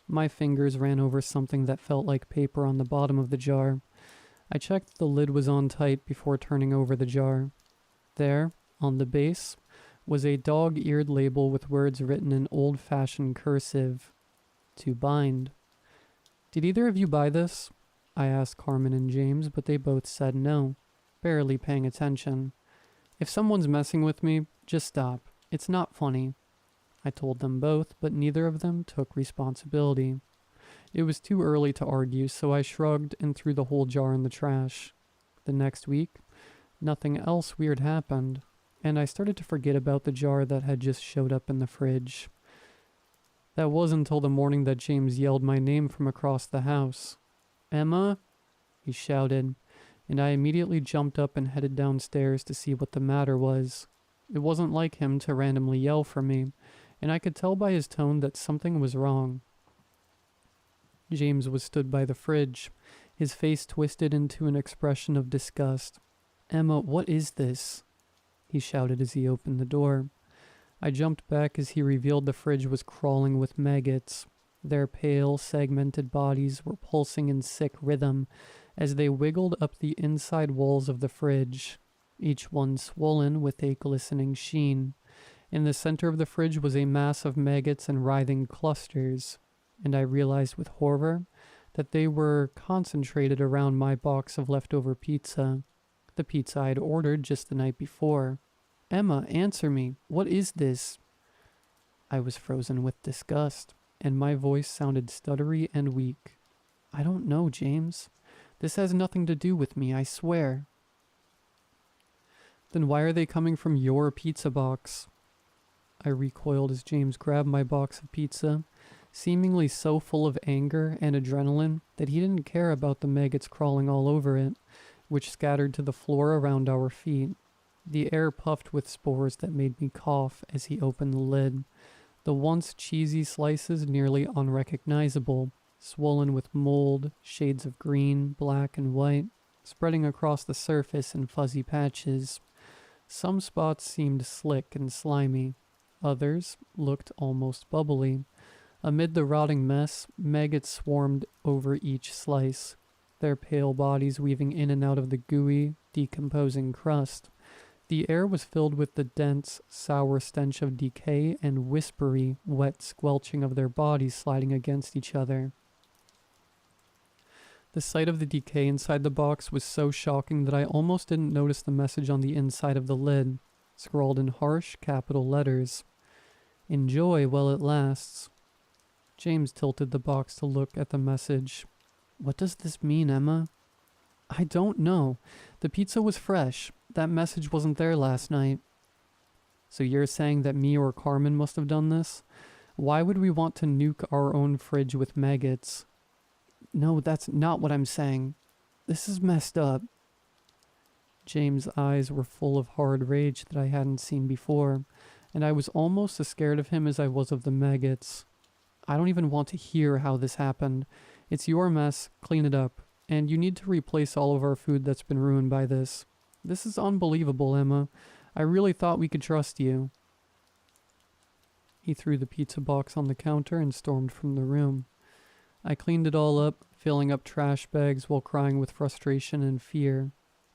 My fingers ran over something that felt like paper on the bottom of the jar. I checked that the lid was on tight before turning over the jar. There, on the base, was a dog-eared label with words written in old-fashioned cursive. To bind. Did either of you buy this? I asked Carmen and James, but they both said no, barely paying attention. If someone's messing with me, just stop. It's not funny. I told them both, but neither of them took responsibility. It was too early to argue, so I shrugged and threw the whole jar in the trash. The next week, nothing else weird happened, and I started to forget about the jar that had just showed up in the fridge. That was until the morning that James yelled my name from across the house. "Emma?" he shouted, and I immediately jumped up and headed downstairs to see what the matter was. It wasn't like him to randomly yell for me, and I could tell by his tone that something was wrong. James was stood by the fridge, his face twisted into an expression of disgust. "Emma, what is this?" he shouted as he opened the door. I jumped back as he revealed the fridge was crawling with maggots. Their pale, segmented bodies were pulsing in sick rhythm as they wiggled up the inside walls of the fridge, each one swollen with a glistening sheen. In the center of the fridge was a mass of maggots and writhing clusters, and I realized with horror that they were concentrated around my box of leftover pizza, the pizza I'd ordered just the night before. Emma, answer me. What is this? I was frozen with disgust, and my voice sounded stuttery and weak. I don't know, James. This has nothing to do with me, I swear. Then why are they coming from your pizza box? I recoiled as James grabbed my box of pizza, seemingly so full of anger and adrenaline that he didn't care about the maggots crawling all over it, which scattered to the floor around our feet. The air puffed with spores that made me cough as he opened the lid, the once cheesy slices nearly unrecognizable, swollen with mold, shades of green, black, and white, spreading across the surface in fuzzy patches. Some spots seemed slick and slimy. Others looked almost bubbly. Amid the rotting mess, maggots swarmed over each slice, their pale bodies weaving in and out of the gooey, decomposing crust. The air was filled with the dense, sour stench of decay and whispery, wet squelching of their bodies sliding against each other. The sight of the decay inside the box was so shocking that I almost didn't notice the message on the inside of the lid, scrawled in harsh capital letters. Enjoy while it lasts. James tilted the box to look at the message. What does this mean, Emma? I don't know. The pizza was fresh. That message wasn't there last night. So you're saying that me or Carmen must have done this? Why would we want to nuke our own fridge with maggots? No, that's not what I'm saying. This is messed up. James' eyes were full of hard rage that I hadn't seen before, and I was almost as scared of him as I was of the maggots. I don't even want to hear how this happened. It's your mess, clean it up, and you need to replace all of our food that's been ruined by this. This is unbelievable, Emma. I really thought we could trust you. He threw the pizza box on the counter and stormed from the room. I cleaned it all up, filling up trash bags while crying with frustration and fear.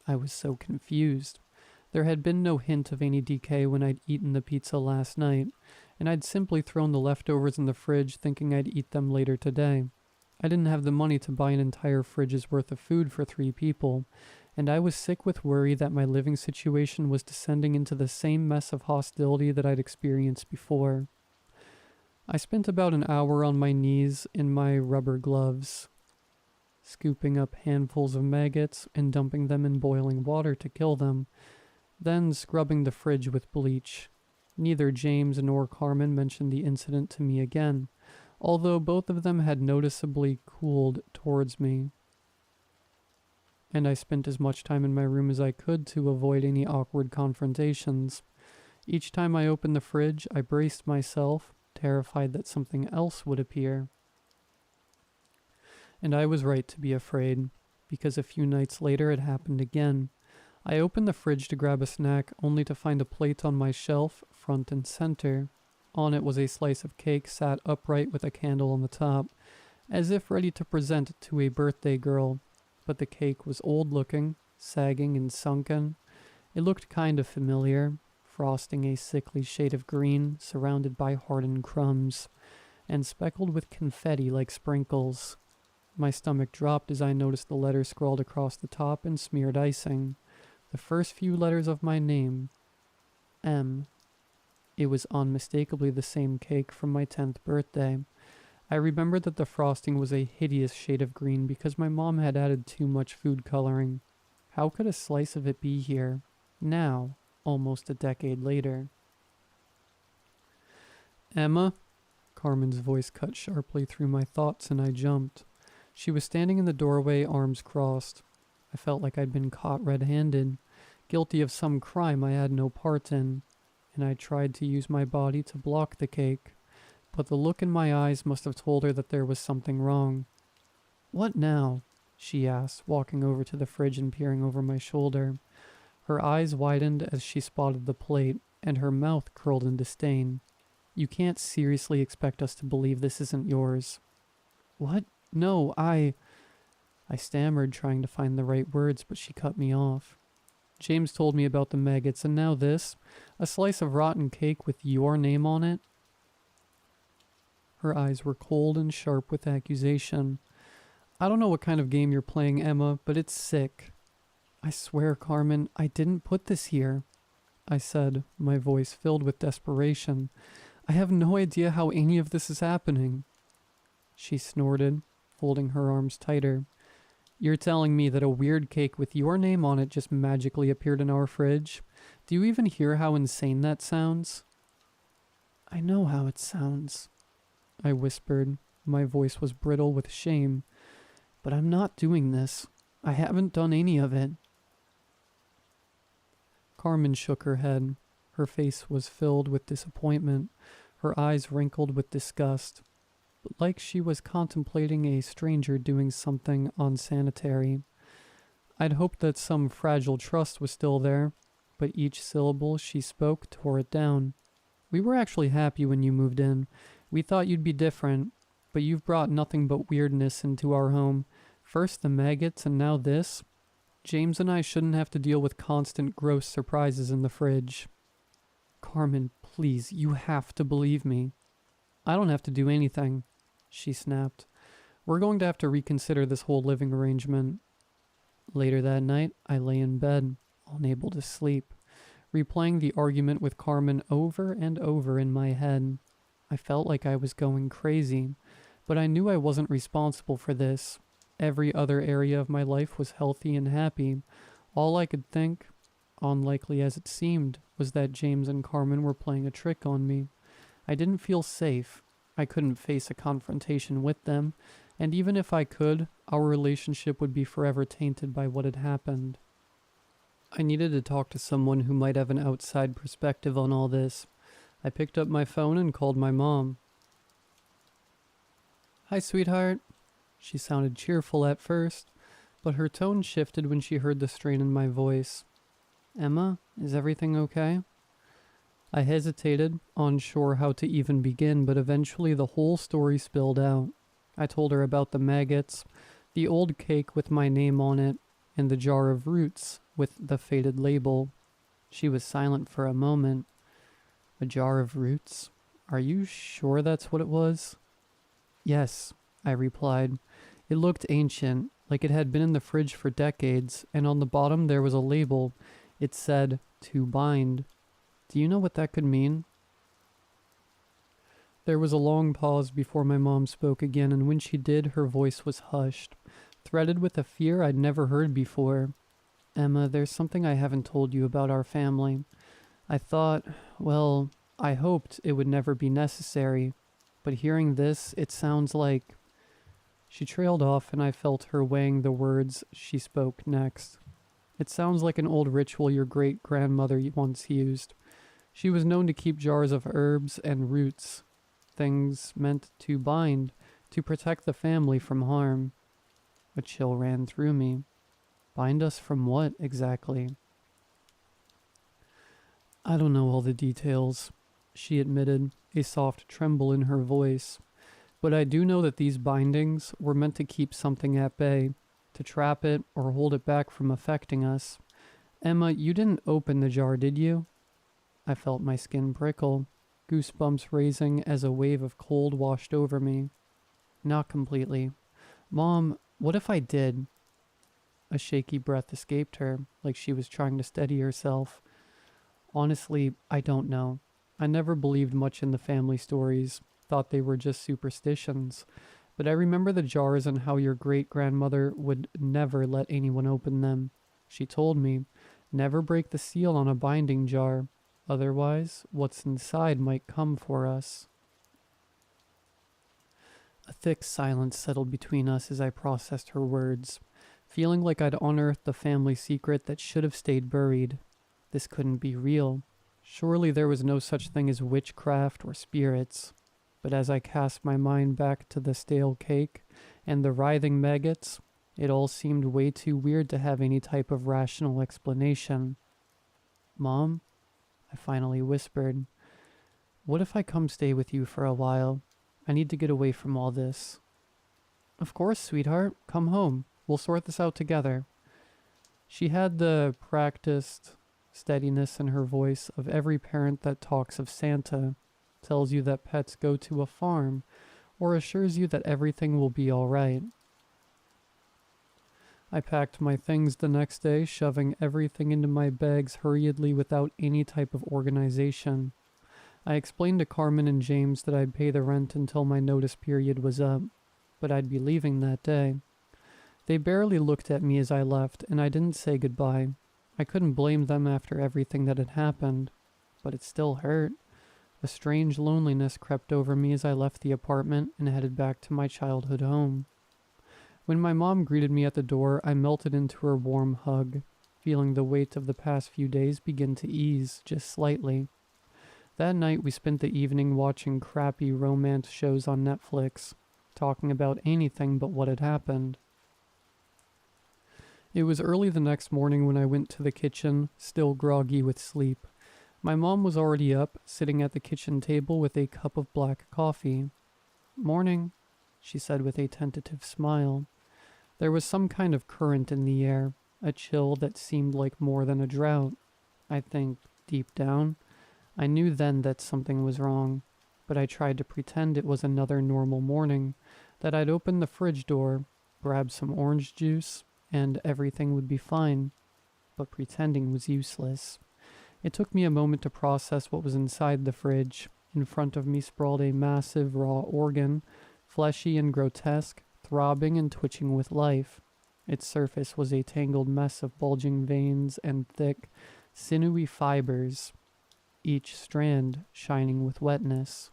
I was so confused. There had been no hint of any decay when I'd eaten the pizza last night, and I'd simply thrown the leftovers in the fridge thinking I'd eat them later today. I didn't have the money to buy an entire fridge's worth of food for 3 people, and I was sick with worry that my living situation was descending into the same mess of hostility that I'd experienced before. I spent about an hour on my knees in my rubber gloves, scooping up handfuls of maggots and dumping them in boiling water to kill them, then scrubbing the fridge with bleach. Neither James nor Carmen mentioned the incident to me again, although both of them had noticeably cooled towards me. And I spent as much time in my room as I could to avoid any awkward confrontations. Each time I opened the fridge, I braced myself, terrified that something else would appear. And I was right to be afraid, because a few nights later it happened again. I opened the fridge to grab a snack, only to find a plate on my shelf, front and center. On it was a slice of cake sat upright with a candle on the top, as if ready to present it to a birthday girl. But the cake was old-looking, sagging and sunken. It looked kind of familiar, frosting a sickly shade of green, surrounded by hardened crumbs, and speckled with confetti like sprinkles. My stomach dropped as I noticed the letters scrawled across the top in smeared icing. The first few letters of my name. M. It was unmistakably the same cake from my 10th birthday. I remembered that the frosting was a hideous shade of green because my mom had added too much food coloring. How could a slice of it be here, now, almost a decade later? Emma? Carmen's voice cut sharply through my thoughts and I jumped. She was standing in the doorway, arms crossed. I felt like I'd been caught red-handed, guilty of some crime I had no part in, and I tried to use my body to block the cake, but the look in my eyes must have told her that there was something wrong. What now? She asked, walking over to the fridge and peering over my shoulder. Her eyes widened as she spotted the plate, and her mouth curled in disdain. You can't seriously expect us to believe this isn't yours. What? No, I stammered, trying to find the right words, but she cut me off. James told me about the maggots, and now this? A slice of rotten cake with your name on it? Her eyes were cold and sharp with accusation. I don't know what kind of game you're playing, Emma, but it's sick. I swear, Carmen, I didn't put this here. I said, my voice filled with desperation. I have no idea how any of this is happening. She snorted, folding her arms tighter. You're telling me that a weird cake with your name on it just magically appeared in our fridge? Do you even hear how insane that sounds? I know how it sounds, I whispered. My voice was brittle with shame. But I'm not doing this. I haven't done any of it. Carmen shook her head. Her face was filled with disappointment, her eyes wrinkled with disgust, but like she was contemplating a stranger doing something unsanitary. I'd hoped that some fragile trust was still there, but each syllable she spoke tore it down. We were actually happy when you moved in. We thought you'd be different, but you've brought nothing but weirdness into our home. First the maggots and now this. James and I shouldn't have to deal with constant gross surprises in the fridge. Carmen, please, you have to believe me. I don't have to do anything, she snapped. We're going to have to reconsider this whole living arrangement. Later that night, I lay in bed, unable to sleep, replaying the argument with Carmen over and over in my head. I felt like I was going crazy, but I knew I wasn't responsible for this. Every other area of my life was healthy and happy. All I could think, unlikely as it seemed, was that James and Carmen were playing a trick on me. I didn't feel safe. I couldn't face a confrontation with them, and even if I could, our relationship would be forever tainted by what had happened. I needed to talk to someone who might have an outside perspective on all this. I picked up my phone and called my mom. Hi, sweetheart. She sounded cheerful at first, but her tone shifted when she heard the strain in my voice. Emma, is everything okay? I hesitated, unsure how to even begin, but eventually the whole story spilled out. I told her about the maggots, the old cake with my name on it, and the jar of roots with the faded label. She was silent for a moment. A jar of roots? Are you sure that's what it was? Yes, I replied. It looked ancient, like it had been in the fridge for decades, and on the bottom there was a label. It said, "To bind." Do you know what that could mean? There was a long pause before my mom spoke again, and when she did, her voice was hushed, threaded with a fear I'd never heard before. Emma, there's something I haven't told you about our family. I thought, well, I hoped it would never be necessary, but hearing this, it sounds like... She trailed off, and I felt her weighing the words she spoke next. It sounds like an old ritual your great-grandmother once used. She was known to keep jars of herbs and roots, things meant to bind, to protect the family from harm. A chill ran through me. Bind us from what, exactly? I don't know all the details, she admitted, a soft tremble in her voice. But I do know that these bindings were meant to keep something at bay, to trap it or hold it back from affecting us. Emma, you didn't open the jar, did you? I felt my skin prickle, goosebumps raising as a wave of cold washed over me. Not completely. Mom, what if I did? A shaky breath escaped her, like she was trying to steady herself. Honestly, I don't know. I never believed much in the family stories, thought they were just superstitions. But I remember the jars and how your great-grandmother would never let anyone open them. She told me, never break the seal on a binding jar. Otherwise, what's inside might come for us. A thick silence settled between us as I processed her words, feeling like I'd unearthed the family secret that should have stayed buried. This couldn't be real. Surely there was no such thing as witchcraft or spirits. But as I cast my mind back to the stale cake and the writhing maggots, it all seemed way too weird to have any type of rational explanation. Mom, I finally whispered, what if I come stay with you for a while? I need to get away from all this. Of course, sweetheart. Come home. We'll sort this out together. She had the practiced steadiness in her voice of every parent that talks of Santa, tells you that pets go to a farm, or assures you that everything will be all right. I packed my things the next day, shoving everything into my bags hurriedly without any type of organization. I explained to Carmen and James that I'd pay the rent until my notice period was up, but I'd be leaving that day. They barely looked at me as I left, and I didn't say goodbye. I couldn't blame them after everything that had happened, but it still hurt. A strange loneliness crept over me as I left the apartment and headed back to my childhood home. When my mom greeted me at the door, I melted into her warm hug, feeling the weight of the past few days begin to ease just slightly. That night we spent the evening watching crappy romance shows on Netflix, talking about anything but what had happened. It was early the next morning when I went to the kitchen, still groggy with sleep. My mom was already up, sitting at the kitchen table with a cup of black coffee. "Morning," she said with a tentative smile. There was some kind of current in the air, a chill that seemed like more than a drought. I think, deep down, I knew then that something was wrong, but I tried to pretend it was another normal morning, that I'd open the fridge door, grab some orange juice, and everything would be fine. But pretending was useless. It took me a moment to process what was inside the fridge. In front of me sprawled a massive raw organ, fleshy and grotesque, throbbing and twitching with life. Its surface was a tangled mess of bulging veins and thick, sinewy fibers, each strand shining with wetness.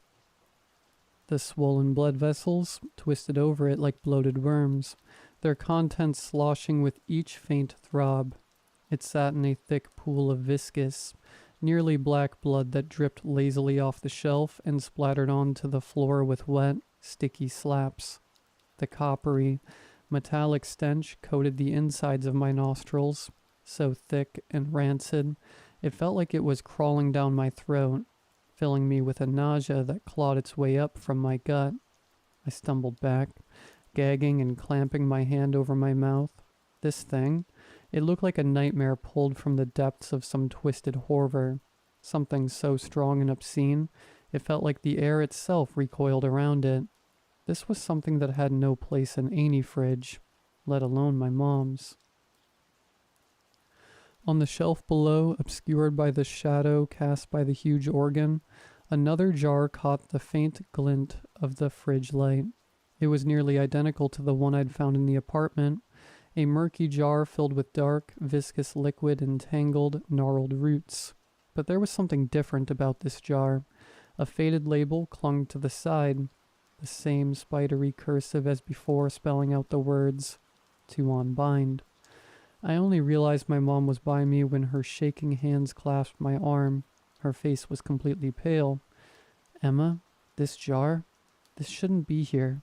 The swollen blood vessels twisted over it like bloated worms, their contents sloshing with each faint throb. It sat in a thick pool of viscous, nearly black blood that dripped lazily off the shelf and splattered onto the floor with wet, sticky slaps. The coppery, metallic stench coated the insides of my nostrils, so thick and rancid, it felt like it was crawling down my throat, filling me with a nausea that clawed its way up from my gut. I stumbled back, gagging and clamping my hand over my mouth. This thing, it looked like a nightmare pulled from the depths of some twisted horror. Something so strong and obscene, it felt like the air itself recoiled around it. This was something that had no place in any fridge, let alone my mom's. On the shelf below, obscured by the shadow cast by the huge organ, another jar caught the faint glint of the fridge light. It was nearly identical to the one I'd found in the apartment, a murky jar filled with dark, viscous liquid and tangled, gnarled roots. But there was something different about this jar. A faded label clung to the side, the same spidery cursive as before spelling out the words, "To unbind." I only realized my mom was by me when her shaking hands clasped my arm. Her face was completely pale. "Emma, this jar? This shouldn't be here."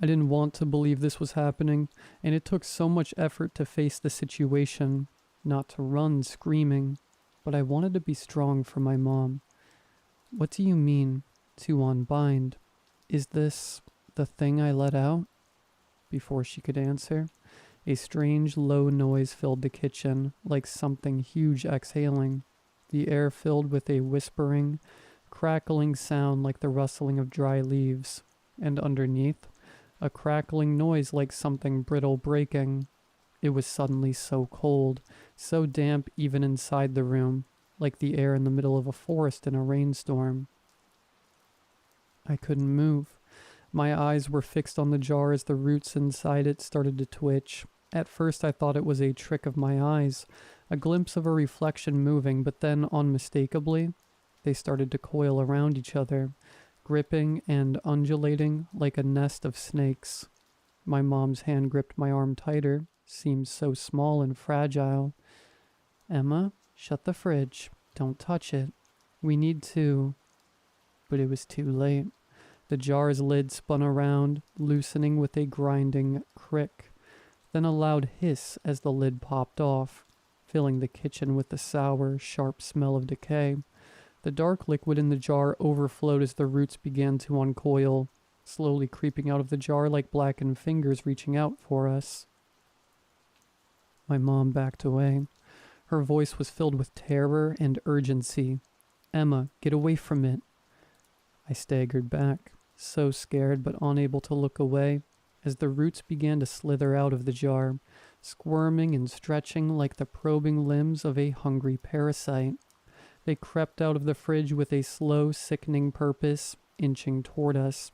I didn't want to believe this was happening, and it took so much effort to face the situation, not to run screaming, but I wanted to be strong for my mom. "What do you mean, to unbind? Is this the thing I let out?" Before she could answer, a strange low noise filled the kitchen, like something huge exhaling. The air filled with a whispering, crackling sound like the rustling of dry leaves, and underneath, a crackling noise like something brittle breaking. It was suddenly so cold, so damp even inside the room, like the air in the middle of a forest in a rainstorm. I couldn't move. My eyes were fixed on the jar as the roots inside it started to twitch. At first I thought it was a trick of my eyes, a glimpse of a reflection moving, but then, unmistakably, they started to coil around each other, gripping and undulating like a nest of snakes. My mom's hand gripped my arm tighter, seemed so small and fragile. "Emma, shut the fridge. Don't touch it. We need to..." But it was too late. The jar's lid spun around, loosening with a grinding crick. Then a loud hiss as the lid popped off, filling the kitchen with the sour, sharp smell of decay. The dark liquid in the jar overflowed as the roots began to uncoil, slowly creeping out of the jar like blackened fingers reaching out for us. My mom backed away. Her voice was filled with terror and urgency. "Emma, get away from it." I staggered back, so scared but unable to look away, as the roots began to slither out of the jar, squirming and stretching like the probing limbs of a hungry parasite. They crept out of the fridge with a slow, sickening purpose, inching toward us,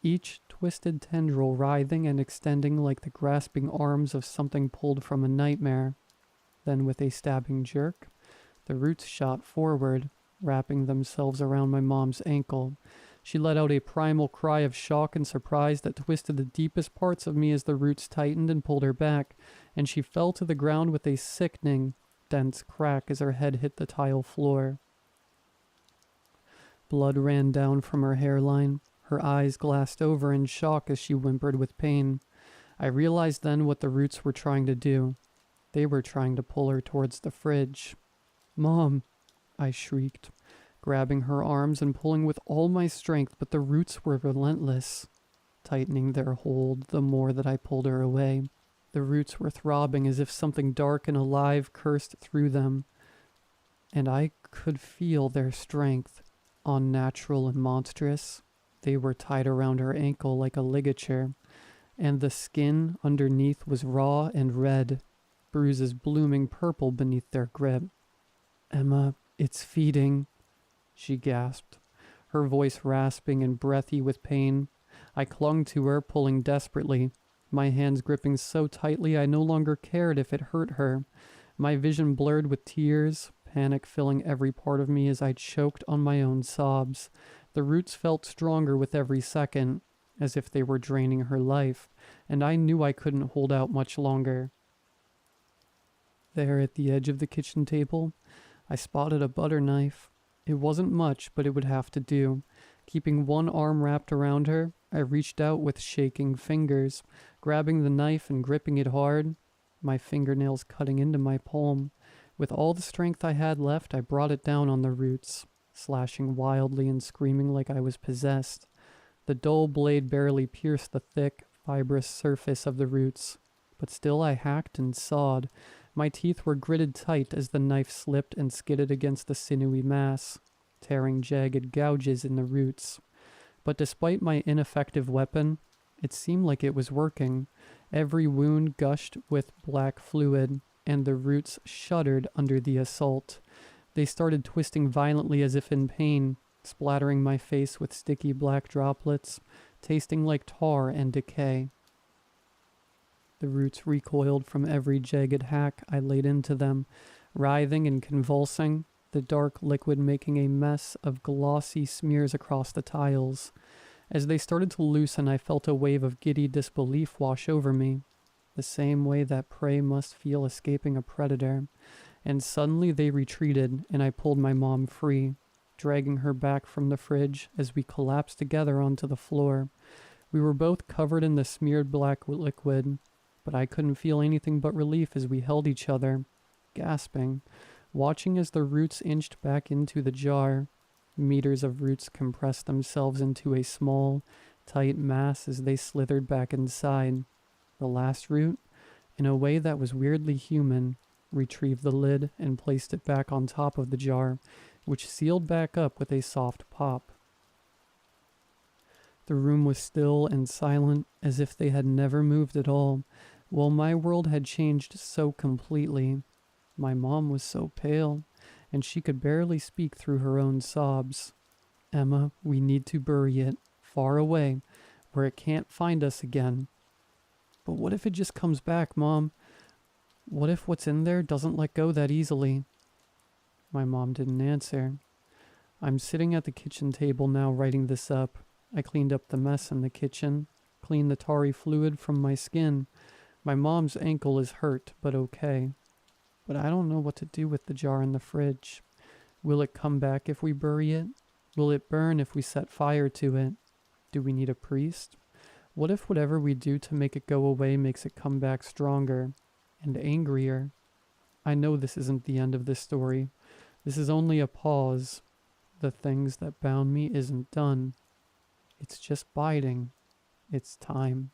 each twisted tendril writhing and extending like the grasping arms of something pulled from a nightmare. Then, with a stabbing jerk, the roots shot forward, wrapping themselves around my mom's ankle. She let out a primal cry of shock and surprise that twisted the deepest parts of me as the roots tightened and pulled her back, and she fell to the ground with a sickening, dense crack as her head hit the tile floor. Blood ran down from her hairline. Her eyes glassed over in shock as she whimpered with pain. I realized then what the roots were trying to do. They were trying to pull her towards the fridge. "Mom!" I shrieked, grabbing her arms and pulling with all my strength, but the roots were relentless, tightening their hold the more that I pulled her away. The roots were throbbing as if something dark and alive cursed through them, and I could feel their strength, unnatural and monstrous. They were tied around her ankle like a ligature, and the skin underneath was raw and red, bruises blooming purple beneath their grip. "Emma, it's feeding," she gasped, her voice rasping and breathy with pain. I clung to her, pulling desperately, my hands gripping so tightly I no longer cared if it hurt her. My vision blurred with tears, panic filling every part of me as I choked on my own sobs. The roots felt stronger with every second, as if they were draining her life, and I knew I couldn't hold out much longer. There at the edge of the kitchen table, I spotted a butter knife. It wasn't much, but it would have to do. Keeping one arm wrapped around her, I reached out with shaking fingers, grabbing the knife and gripping it hard, my fingernails cutting into my palm. With all the strength I had left, I brought it down on the roots, slashing wildly and screaming like I was possessed. The dull blade barely pierced the thick, fibrous surface of the roots, but still I hacked and sawed. My teeth were gritted tight as the knife slipped and skidded against the sinewy mass, tearing jagged gouges in the roots. But despite my ineffective weapon, it seemed like it was working. Every wound gushed with black fluid, and the roots shuddered under the assault. They started twisting violently as if in pain, splattering my face with sticky black droplets, tasting like tar and decay. The roots recoiled from every jagged hack I laid into them, writhing and convulsing, the dark liquid making a mess of glossy smears across the tiles. As they started to loosen, I felt a wave of giddy disbelief wash over me, the same way that prey must feel escaping a predator. And suddenly they retreated, and I pulled my mom free, dragging her back from the fridge as we collapsed together onto the floor. We were both covered in the smeared black liquid, but I couldn't feel anything but relief as we held each other, gasping, watching as the roots inched back into the jar. Meters of roots compressed themselves into a small, tight mass as they slithered back inside. The last root, in a way that was weirdly human, retrieved the lid and placed it back on top of the jar, which sealed back up with a soft pop. The room was still and silent, as if they had never moved at all, while my world had changed so completely. My mom was so pale, and she could barely speak through her own sobs. "Emma, we need to bury it, far away, where it can't find us again." "But what if it just comes back, Mom? What if what's in there doesn't let go that easily?" My mom didn't answer. I'm sitting at the kitchen table now writing this up. I cleaned up the mess in the kitchen, cleaned the tarry fluid from my skin. My mom's ankle is hurt, but okay. But I don't know what to do with the jar in the fridge. Will it come back if we bury it? Will it burn if we set fire to it? Do we need a priest? What if whatever we do to make it go away makes it come back stronger and angrier? I know this isn't the end of this story. This is only a pause. The things that bound me isn't done. It's just biding. It's time.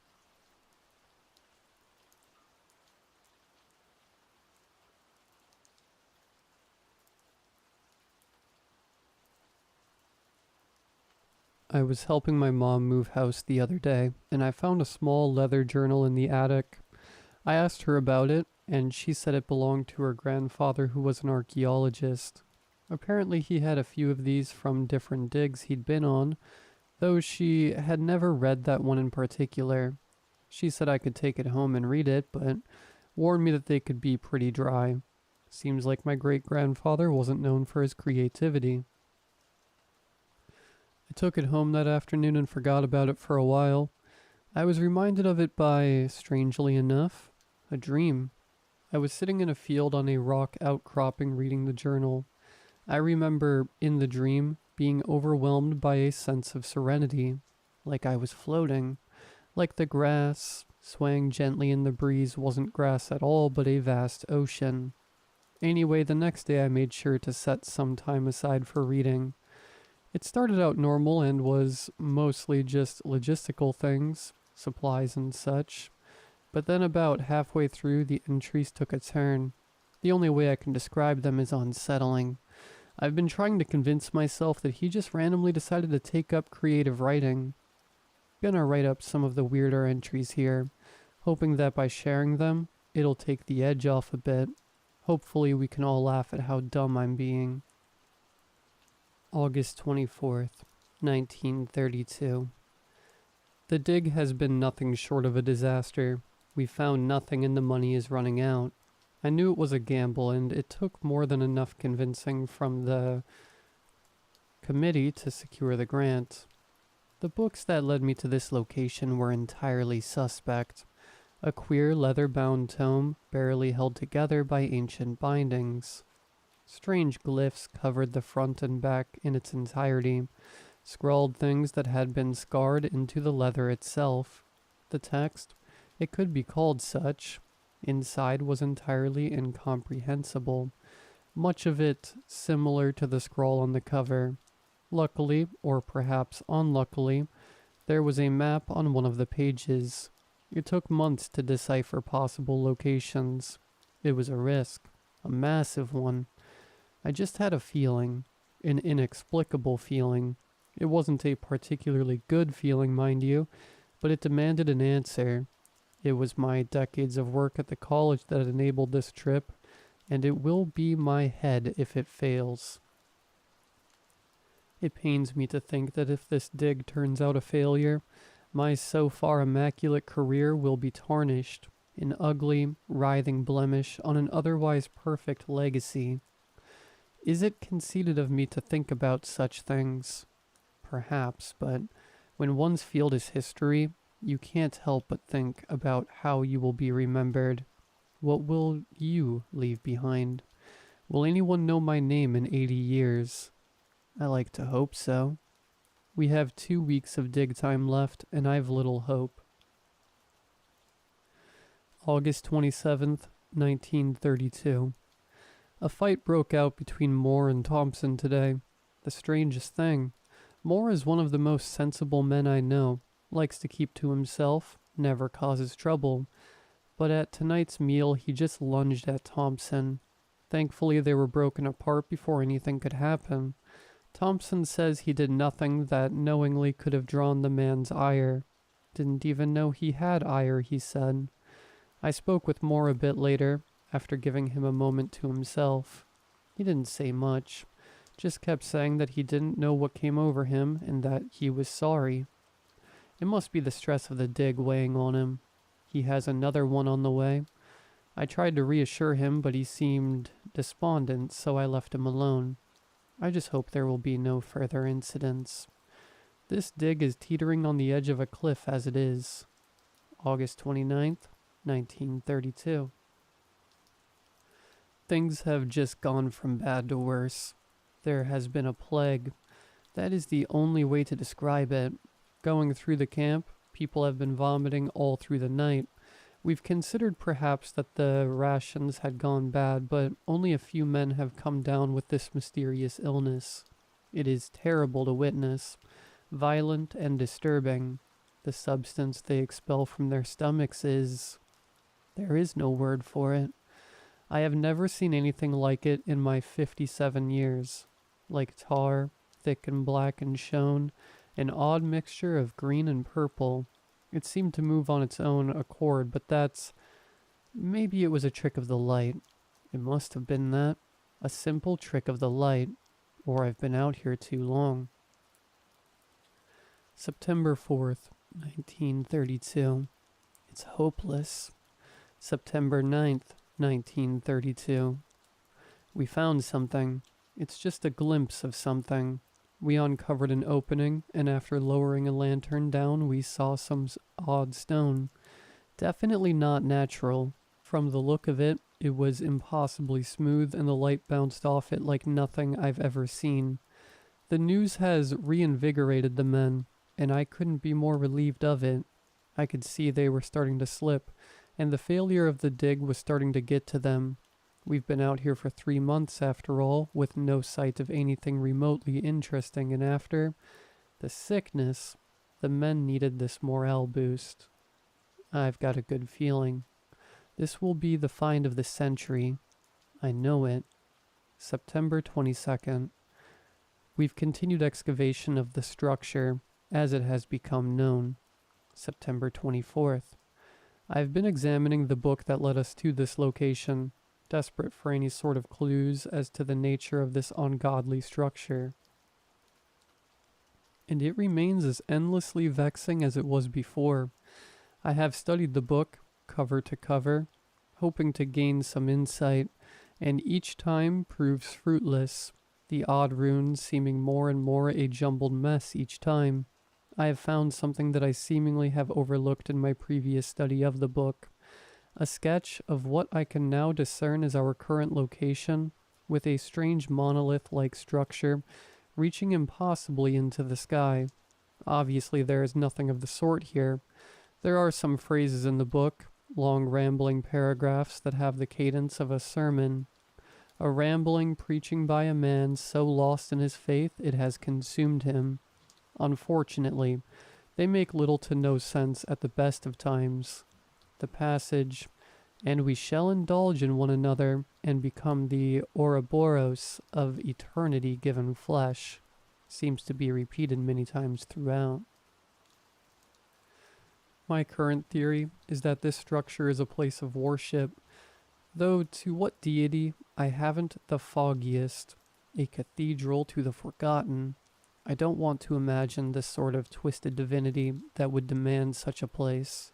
I was helping my mom move house the other day, and I found a small leather journal in the attic. I asked her about it, and she said it belonged to her grandfather, who was an archaeologist. Apparently, he had a few of these from different digs he'd been on, though she had never read that one in particular. She said I could take it home and read it, but warned me that they could be pretty dry. Seems like my great-grandfather wasn't known for his creativity. I took it home that afternoon and forgot about it for a while. I was reminded of it by, strangely enough, a dream. I was sitting in a field on a rock outcropping reading the journal. I remember, in the dream, being overwhelmed by a sense of serenity, like I was floating, like the grass, swaying gently in the breeze, wasn't grass at all but a vast ocean. Anyway, the next day I made sure to set some time aside for reading. It started out normal and was mostly just logistical things, supplies and such, but then about halfway through the entries took a turn. The only way I can describe them is unsettling. I've been trying to convince myself that he just randomly decided to take up creative writing. Gonna write up some of the weirder entries here, hoping that by sharing them, it'll take the edge off a bit. Hopefully we can all laugh at how dumb I'm being. August 24th, 1932. The dig has been nothing short of a disaster. We found nothing and the money is running out. I knew it was a gamble, and it took more than enough convincing from the committee to secure the grant. The books that led me to this location were entirely suspect. A queer leather-bound tome barely held together by ancient bindings. Strange glyphs covered the front and back in its entirety, scrawled things that had been scarred into the leather itself. The text, it could be called such, inside was entirely incomprehensible, much of it similar to the scrawl on the cover. Luckily, or perhaps unluckily, there was a map on one of the pages. It took months to decipher possible locations. It was a risk, a massive one. I just had a feeling, an inexplicable feeling. It wasn't a particularly good feeling, mind you, but it demanded an answer. It was my decades of work at the college that enabled this trip, and it will be my head if it fails. It pains me to think that if this dig turns out a failure, my so far immaculate career will be tarnished, an ugly, writhing blemish on an otherwise perfect legacy. Is it conceited of me to think about such things? Perhaps, but when one's field is history, you can't help but think about how you will be remembered. What will you leave behind? Will anyone know my name in 80 years? I like to hope so. We have 2 weeks of dig time left, and I've little hope. August 27th, 1932. A fight broke out between Moore and Thompson today. The strangest thing. Moore is one of the most sensible men I know. Likes to keep to himself, never causes trouble. But at tonight's meal, he just lunged at Thompson. Thankfully, they were broken apart before anything could happen. Thompson says he did nothing that knowingly could have drawn the man's ire. Didn't even know he had ire, he said. I spoke with Moore a bit later, after giving him a moment to himself. He didn't say much, just kept saying that he didn't know what came over him and that he was sorry. It must be the stress of the dig weighing on him. He has another one on the way. I tried to reassure him, but he seemed despondent, so I left him alone. I just hope there will be no further incidents. This dig is teetering on the edge of a cliff as it is. August 29th, 1932. Things have just gone from bad to worse. There has been a plague. That is the only way to describe it. Going through the camp, people have been vomiting all through the night. We've considered perhaps that the rations had gone bad, but only a few men have come down with this mysterious illness. It is terrible to witness, violent and disturbing. The substance they expel from their stomachs is... there is no word for it. I have never seen anything like it in my 57 years. Like tar, thick and black and shown, an odd mixture of green and purple. It seemed to move on its own accord, but maybe it was a trick of the light. It must have been that. A simple trick of the light. Or I've been out here too long. September 4th, 1932. It's hopeless. September 9th, 1932. We found something. It's just a glimpse of something. We uncovered an opening, and after lowering a lantern down, we saw some odd stone. Definitely not natural. From the look of it, it was impossibly smooth, and the light bounced off it like nothing I've ever seen. The news has reinvigorated the men, and I couldn't be more relieved of it. I could see they were starting to slip, and the failure of the dig was starting to get to them. We've been out here for 3 months after all, with no sight of anything remotely interesting, and after the sickness, the men needed this morale boost. I've got a good feeling. This will be the find of the century. I know it. September 22nd. We've continued excavation of the structure, as it has become known. September 24th. I've been examining the book that led us to this location, desperate for any sort of clues as to the nature of this ungodly structure. And it remains as endlessly vexing as it was before. I have studied the book, cover to cover, hoping to gain some insight, and each time proves fruitless, the odd runes seeming more and more a jumbled mess each time. I have found something that I seemingly have overlooked in my previous study of the book. A sketch of what I can now discern as our current location, with a strange monolith-like structure reaching impossibly into the sky. Obviously there is nothing of the sort here. There are some phrases in the book, long rambling paragraphs that have the cadence of a sermon. A rambling preaching by a man so lost in his faith it has consumed him. Unfortunately, they make little to no sense at the best of times. The passage, "And we shall indulge in one another and become the Ouroboros of eternity given flesh," seems to be repeated many times throughout. My current theory is that this structure is a place of worship, though to what deity I haven't the foggiest. A cathedral to the forgotten. I don't want to imagine this sort of twisted divinity that would demand such a place.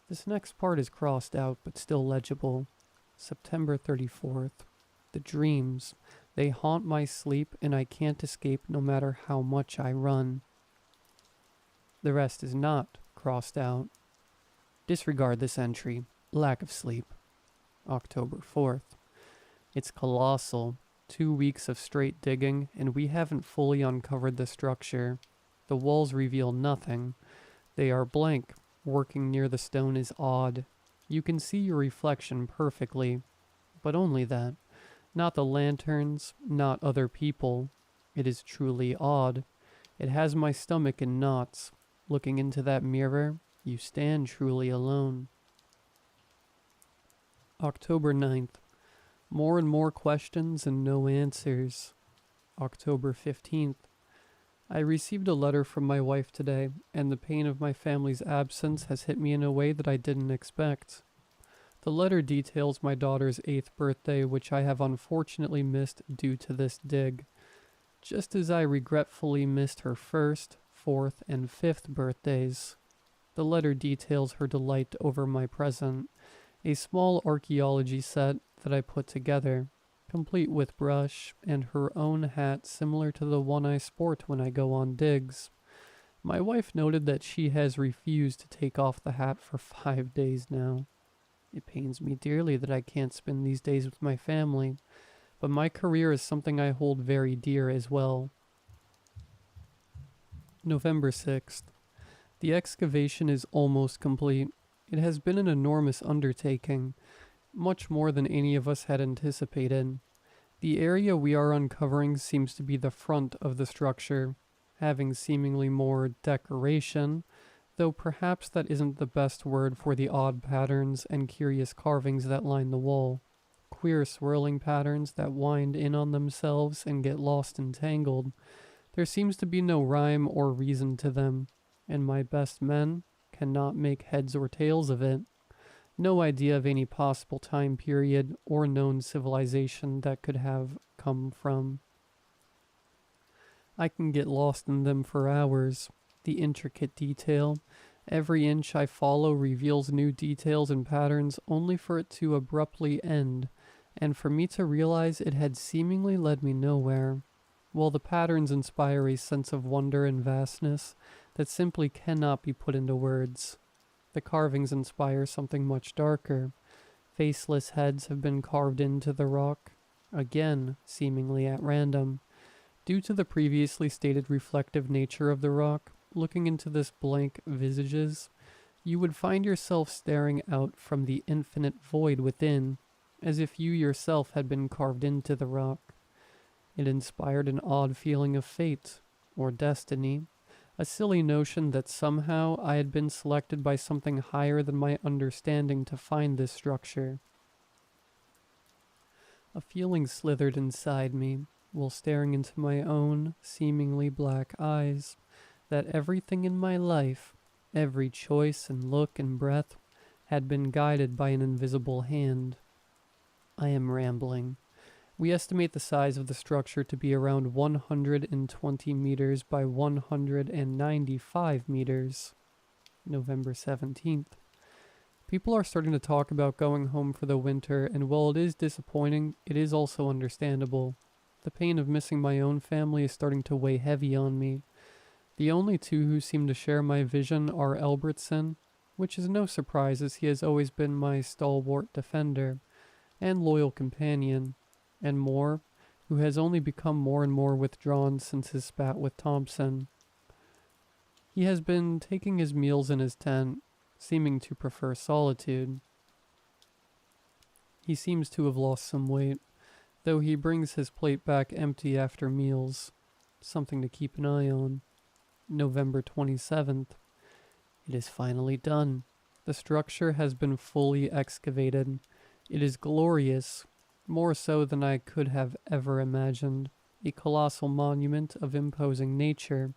This next part is crossed out but still legible. September 34th. The dreams. They haunt my sleep and I can't escape no matter how much I run. The rest is not crossed out. Disregard this entry. Lack of sleep. October 4th. It's colossal. 2 weeks of straight digging, and we haven't fully uncovered the structure. The walls reveal nothing. They are blank. Working near the stone is odd. You can see your reflection perfectly, but only that. Not the lanterns, not other people. It is truly odd. It has my stomach in knots. Looking into that mirror, you stand truly alone. October 9th. More and more questions and no answers. October 15th. I received a letter from my wife today, and the pain of my family's absence has hit me in a way that I didn't expect. The letter details my daughter's 8th birthday, which I have unfortunately missed due to this dig, just as I regretfully missed her 1st, 4th, and 5th birthdays. The letter details her delight over my present, a small archaeology set that I put together, complete with brush, and her own hat similar to the one I sport when I go on digs. My wife noted that she has refused to take off the hat for 5 days now. It pains me dearly that I can't spend these days with my family, but my career is something I hold very dear as well. November 6th. The excavation is almost complete. It has been an enormous undertaking, much more than any of us had anticipated. The area we are uncovering seems to be the front of the structure, having seemingly more decoration, though perhaps that isn't the best word for the odd patterns and curious carvings that line the wall. Queer swirling patterns that wind in on themselves and get lost and tangled, There seems to be no rhyme or reason to them, and my best men cannot make heads or tails of it. No idea of any possible time period or known civilization that could have come from. I can get lost in them for hours. The intricate detail. Every inch I follow reveals new details and patterns only for it to abruptly end, and for me to realize it had seemingly led me nowhere. While the patterns inspire a sense of wonder and vastness that simply cannot be put into words. The carvings inspire something much darker. Faceless heads have been carved into the rock, again, seemingly at random. Due to the previously stated reflective nature of the rock, looking into this blank visages, you would find yourself staring out from the infinite void within, as if you yourself had been carved into the rock. It inspired an odd feeling of fate, or destiny, a silly notion that somehow I had been selected by something higher than my understanding to find this structure. A feeling slithered inside me, while staring into my own seemingly black eyes, that everything in my life, every choice and look and breath, had been guided by an invisible hand. I am rambling. We estimate the size of the structure to be around 120 meters by 195 meters. November 17th. People are starting to talk about going home for the winter, and while it is disappointing, it is also understandable. The pain of missing my own family is starting to weigh heavy on me. The only two who seem to share my vision are Albertson, which is no surprise as he has always been my stalwart defender and loyal companion, and Moore, who has only become more and more withdrawn since his spat with Thompson. He has been taking his meals in his tent, seeming to prefer solitude. He seems to have lost some weight, though he brings his plate back empty after meals, something to keep an eye on. November 27th. It is finally done. The structure has been fully excavated. It is glorious, more so than I could have ever imagined. A colossal monument of imposing nature,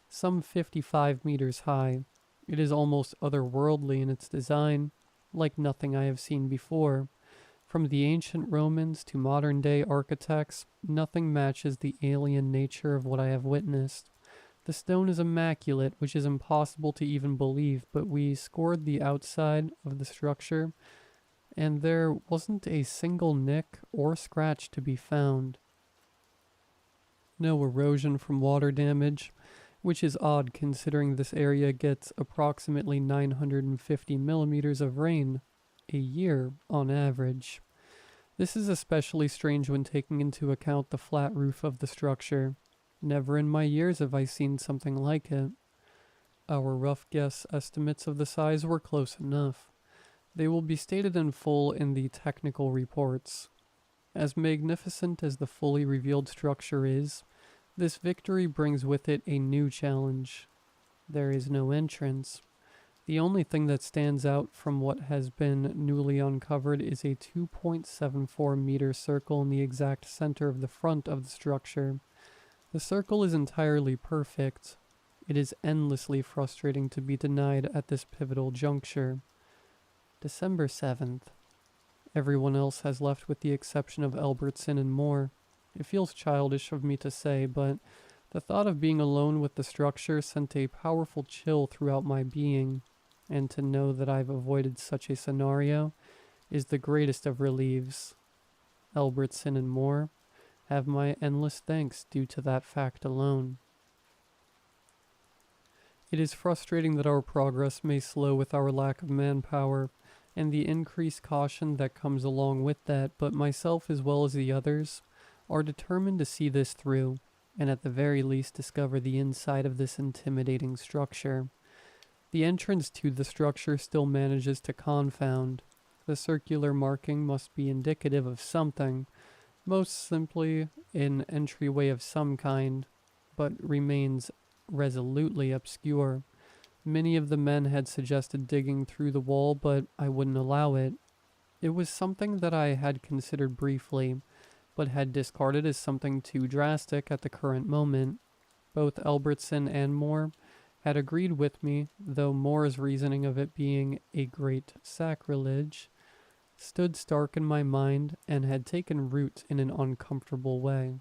some 55 meters high. It is almost otherworldly in its design, like nothing I have seen before. From the ancient Romans to modern-day architects, nothing matches the alien nature of what I have witnessed. The stone is immaculate, which is impossible to even believe, but we scored the outside of the structure, and there wasn't a single nick or scratch to be found. No erosion from water damage, which is odd considering this area gets approximately 950 millimeters of rain a year on average. This is especially strange when taking into account the flat roof of the structure. Never in my years have I seen something like it. Our rough guess estimates of the size were close enough. They will be stated in full in the technical reports. As magnificent as the fully revealed structure is, this victory brings with it a new challenge. There is no entrance. The only thing that stands out from what has been newly uncovered is a 2.74 meter circle in the exact center of the front of the structure. The circle is entirely perfect. It is endlessly frustrating to be denied at this pivotal juncture. December 7th. Everyone else has left with the exception of Albertson and Moore. It feels childish of me to say, but the thought of being alone with the structure sent a powerful chill throughout my being, and to know that I've avoided such a scenario is the greatest of relieves. Albertson and Moore have my endless thanks due to that fact alone. It is frustrating that our progress may slow with our lack of manpower, and the increased caution that comes along with that, but myself as well as the others are determined to see this through, and at the very least discover the inside of this intimidating structure. The entrance to the structure still manages to confound. The circular marking must be indicative of something, most simply an entryway of some kind, but remains resolutely obscure. Many of the men had suggested digging through the wall, but I wouldn't allow it. It was something that I had considered briefly, but had discarded as something too drastic at the current moment. Both Albertson and Moore had agreed with me, though Moore's reasoning of it being a great sacrilege stood stark in my mind and had taken root in an uncomfortable way.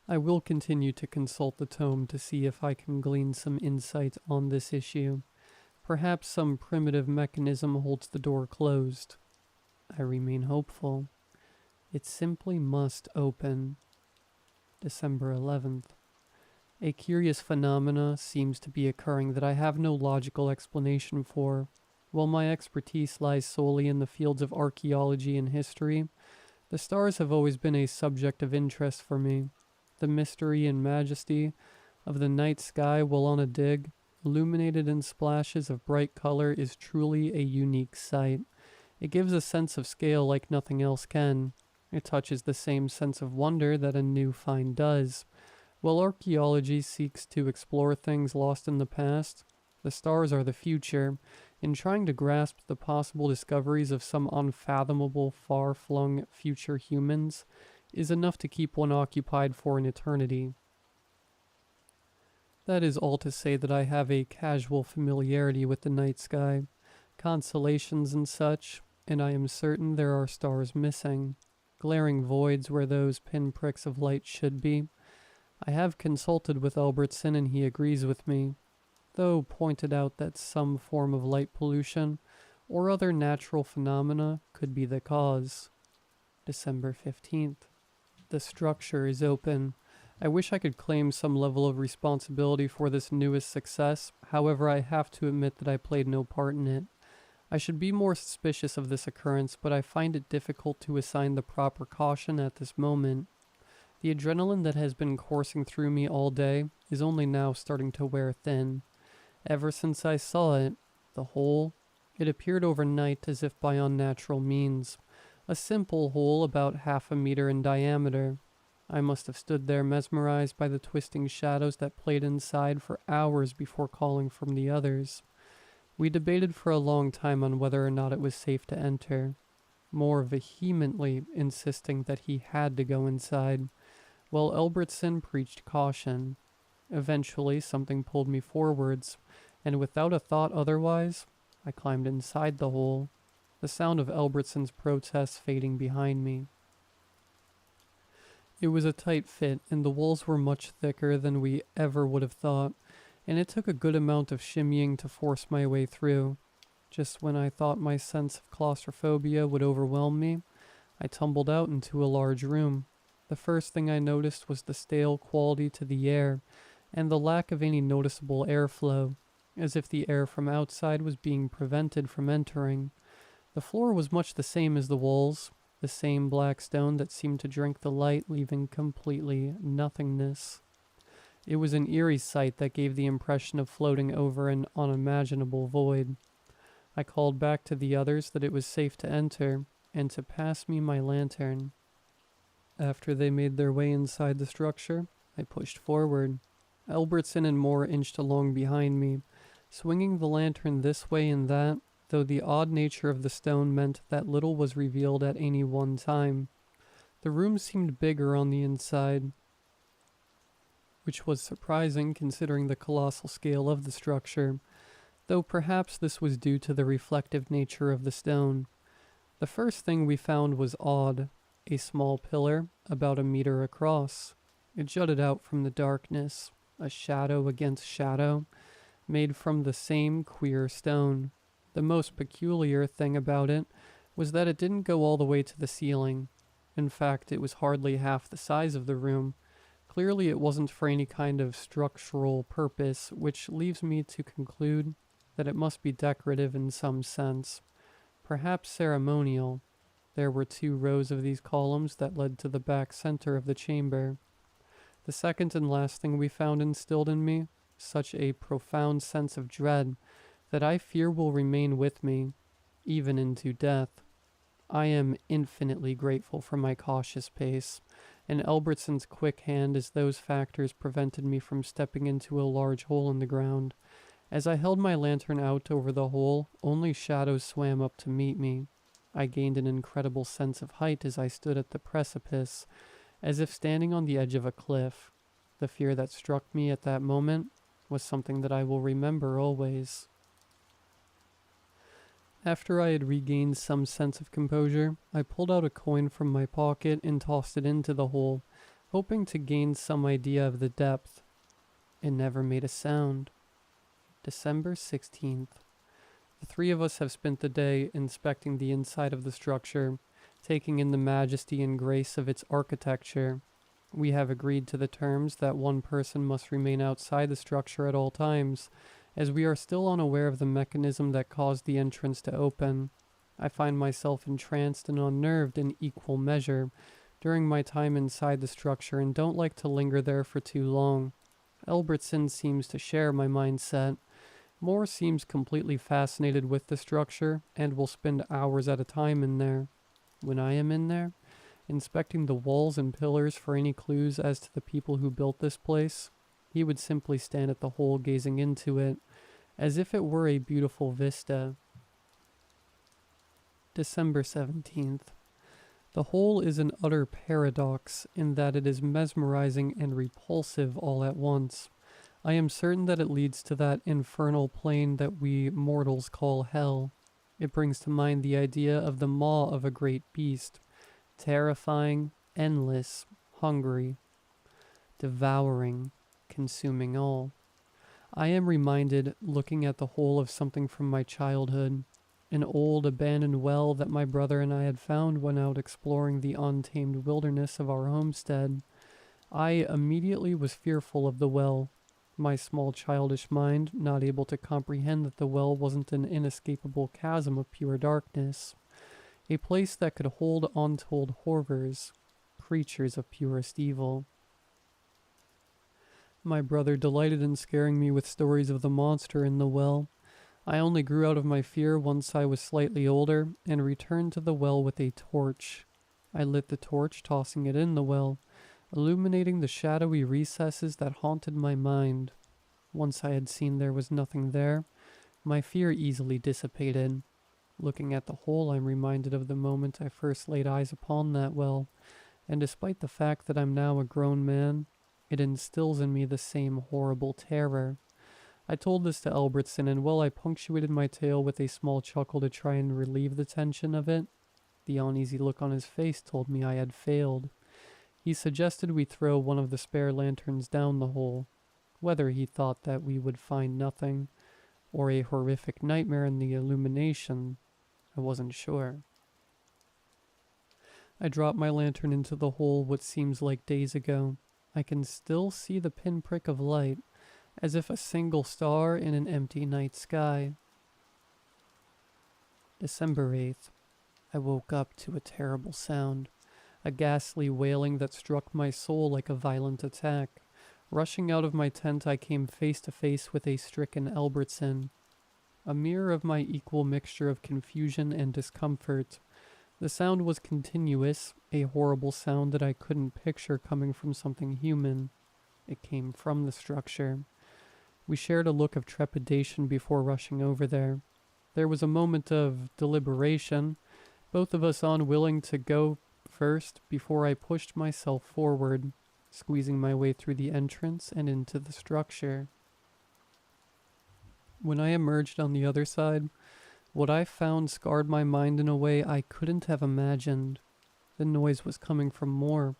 I will continue to consult the tome to see if I can glean some insight on this issue. Perhaps some primitive mechanism holds the door closed. I remain hopeful. It simply must open. December 11th. A curious phenomena seems to be occurring that I have no logical explanation for. While my expertise lies solely in the fields of archaeology and history, the stars have always been a subject of interest for me. The mystery and majesty of the night sky while on a dig, illuminated in splashes of bright color, is truly a unique sight. It gives a sense of scale like nothing else can. It touches the same sense of wonder that a new find does. While archaeology seeks to explore things lost in the past, the stars are the future. In trying to grasp the possible discoveries of some unfathomable, far-flung future humans is enough to keep one occupied for an eternity. That is all to say that I have a casual familiarity with the night sky, constellations and such, and I am certain there are stars missing, glaring voids where those pinpricks of light should be. I have consulted with Albertson and he agrees with me, though pointed out that some form of light pollution or other natural phenomena could be the cause. December 15th. The structure is open. I wish I could claim some level of responsibility for this newest success, however I have to admit that I played no part in it. I should be more suspicious of this occurrence, but I find it difficult to assign the proper caution at this moment. The adrenaline that has been coursing through me all day is only now starting to wear thin. Ever since I saw it, the hole, it appeared overnight as if by unnatural means. A simple hole about 1/2 meter in diameter. I must have stood there mesmerized by the twisting shadows that played inside for hours before calling from the others. We debated for a long time on whether or not it was safe to enter, more vehemently insisting that he had to go inside, while Albertson preached caution. Eventually, something pulled me forwards, and without a thought otherwise, I climbed inside the hole, the sound of Albertson's protests fading behind me. It was a tight fit, and the walls were much thicker than we ever would have thought, and it took a good amount of shimmying to force my way through. Just when I thought my sense of claustrophobia would overwhelm me, I tumbled out into a large room. The first thing I noticed was the stale quality to the air, and the lack of any noticeable airflow, as if the air from outside was being prevented from entering. The floor was much the same as the walls, the same black stone that seemed to drink the light, leaving completely nothingness. It was an eerie sight that gave the impression of floating over an unimaginable void. I called back to the others that it was safe to enter, and to pass me my lantern. After they made their way inside the structure, I pushed forward. Albertson and Moore inched along behind me, swinging the lantern this way and that, though the odd nature of the stone meant that little was revealed at any one time. The room seemed bigger on the inside, which was surprising considering the colossal scale of the structure, though perhaps this was due to the reflective nature of the stone. The first thing we found was odd, a small pillar about 1 meter across. It jutted out from the darkness, a shadow against shadow, made from the same queer stone. The most peculiar thing about it was that it didn't go all the way to the ceiling. In fact, it was hardly half the size of the room. Clearly it wasn't for any kind of structural purpose, which leaves me to conclude that it must be decorative in some sense. Perhaps ceremonial. There were 2 rows of these columns that led to the back center of the chamber. The second and last thing we found instilled in me such a profound sense of dread that I fear will remain with me, even into death. I am infinitely grateful for my cautious pace, and Albertson's quick hand, as those factors prevented me from stepping into a large hole in the ground. As I held my lantern out over the hole, only shadows swam up to meet me. I gained an incredible sense of height as I stood at the precipice, as if standing on the edge of a cliff. The fear that struck me at that moment was something that I will remember always. After I had regained some sense of composure, I pulled out a coin from my pocket and tossed it into the hole, hoping to gain some idea of the depth. It never made a sound. December 16th. The three of us have spent the day inspecting the inside of the structure, taking in the majesty and grace of its architecture. We have agreed to the terms that one person must remain outside the structure at all times, as we are still unaware of the mechanism that caused the entrance to open. I find myself entranced and unnerved in equal measure during my time inside the structure and don't like to linger there for too long. Albertson seems to share my mindset. Moore seems completely fascinated with the structure and will spend hours at a time in there. When I am in there, inspecting the walls and pillars for any clues as to the people who built this place, he would simply stand at the hole gazing into it, as if it were a beautiful vista. December 17th. The hole is an utter paradox in that it is mesmerizing and repulsive all at once. I am certain that it leads to that infernal plane that we mortals call hell. It brings to mind the idea of the maw of a great beast, terrifying, endless, hungry, devouring, consuming all. I am reminded, looking at the hole, of something from my childhood, an old abandoned well that my brother and I had found when out exploring the untamed wilderness of our homestead. I immediately was fearful of the well, my small childish mind not able to comprehend that the well wasn't an inescapable chasm of pure darkness, a place that could hold untold horrors, creatures of purest evil. My brother delighted in scaring me with stories of the monster in the well. I only grew out of my fear once I was slightly older and returned to the well with a torch. I lit the torch, tossing it in the well, illuminating the shadowy recesses that haunted my mind. Once I had seen there was nothing there, my fear easily dissipated. Looking at the hole, I'm reminded of the moment I first laid eyes upon that well, and despite the fact that I'm now a grown man, it instills in me the same horrible terror. I told this to Albertson, and while I punctuated my tale with a small chuckle to try and relieve the tension of it, the uneasy look on his face told me I had failed. He suggested we throw one of the spare lanterns down the hole. Whether he thought that we would find nothing, or a horrific nightmare in the illumination, I wasn't sure. I dropped my lantern into the hole what seems like days ago. I can still see the pinprick of light, as if a single star in an empty night sky. December 8th. I woke up to a terrible sound, a ghastly wailing that struck my soul like a violent attack. Rushing out of my tent, I came face to face with a stricken Albertson, a mirror of my equal mixture of confusion and discomfort. The sound was continuous, a horrible sound that I couldn't picture coming from something human. It came from the structure. We shared a look of trepidation before rushing over there. There was a moment of deliberation, both of us unwilling to go first before I pushed myself forward, squeezing my way through the entrance and into the structure. When I emerged on the other side, what I found scarred my mind in a way I couldn't have imagined. The noise was coming from Moore,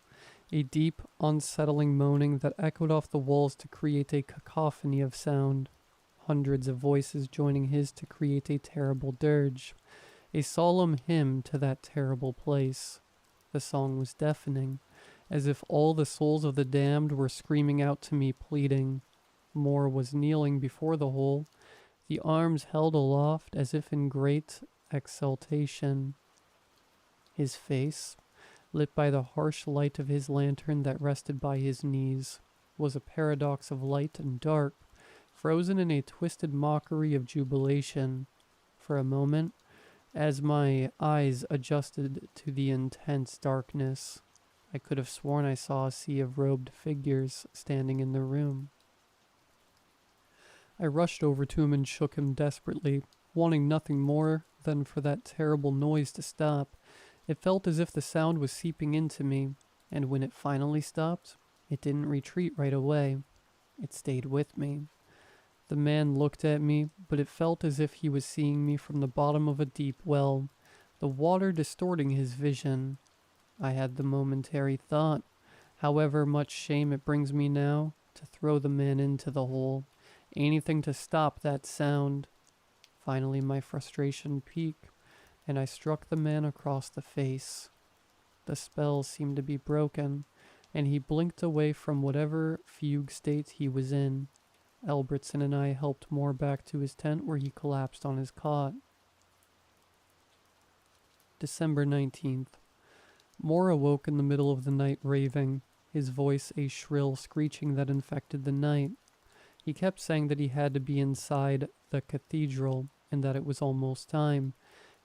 a deep, unsettling moaning that echoed off the walls to create a cacophony of sound, hundreds of voices joining his to create a terrible dirge, a solemn hymn to that terrible place. The song was deafening, as if all the souls of the damned were screaming out to me, pleading. Moore was kneeling before the hole, the arms held aloft as if in great exultation. His face, lit by the harsh light of his lantern that rested by his knees, was a paradox of light and dark, frozen in a twisted mockery of jubilation. For a moment, as my eyes adjusted to the intense darkness, I could have sworn I saw a sea of robed figures standing in the room. I rushed over to him and shook him desperately, wanting nothing more than for that terrible noise to stop. It felt as if the sound was seeping into me, and when it finally stopped, It didn't retreat right away. It stayed with me. The man looked at me, but it felt as if he was seeing me from the bottom of a deep well, the water distorting his vision. I had the momentary thought, however much shame it brings me now, to throw the man into the hole. Anything to stop that sound. Finally, my frustration peaked, and I struck the man across the face. The spell seemed to be broken, and he blinked away from whatever fugue state he was in. Albertson and I helped Moore back to his tent where he collapsed on his cot. December 19th. Moore awoke in the middle of the night raving, his voice a shrill screeching that infected the night. He kept saying that he had to be inside the cathedral and that it was almost time.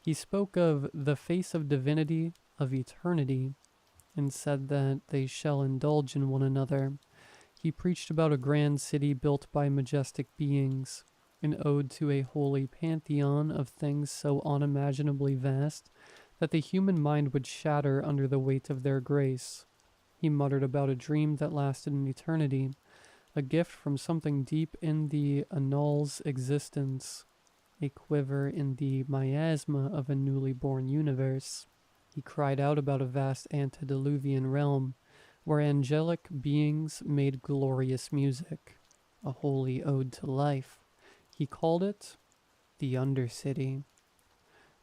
He spoke of the face of divinity, of eternity, and said that they shall indulge in one another. He preached about a grand city built by majestic beings, an ode to a holy pantheon of things so unimaginably vast that the human mind would shatter under the weight of their grace. He muttered about a dream that lasted an eternity, a gift from something deep in the annals existence, a quiver in the miasma of a newly born universe. He cried out about a vast antediluvian realm, where angelic beings made glorious music, a holy ode to life. He called it the Undercity.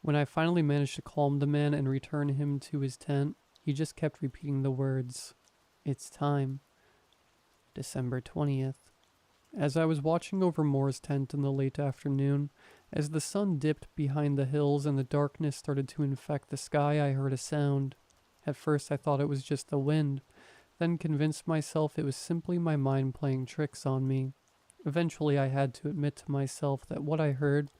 When I finally managed to calm the man and return him to his tent, he just kept repeating the words, "It's time." December 20th. As I was watching over Moore's tent in the late afternoon, as the sun dipped behind the hills and the darkness started to infect the sky, I heard a sound. At first I thought it was just the wind, then convinced myself it was simply my mind playing tricks on me. Eventually I had to admit to myself that what I heard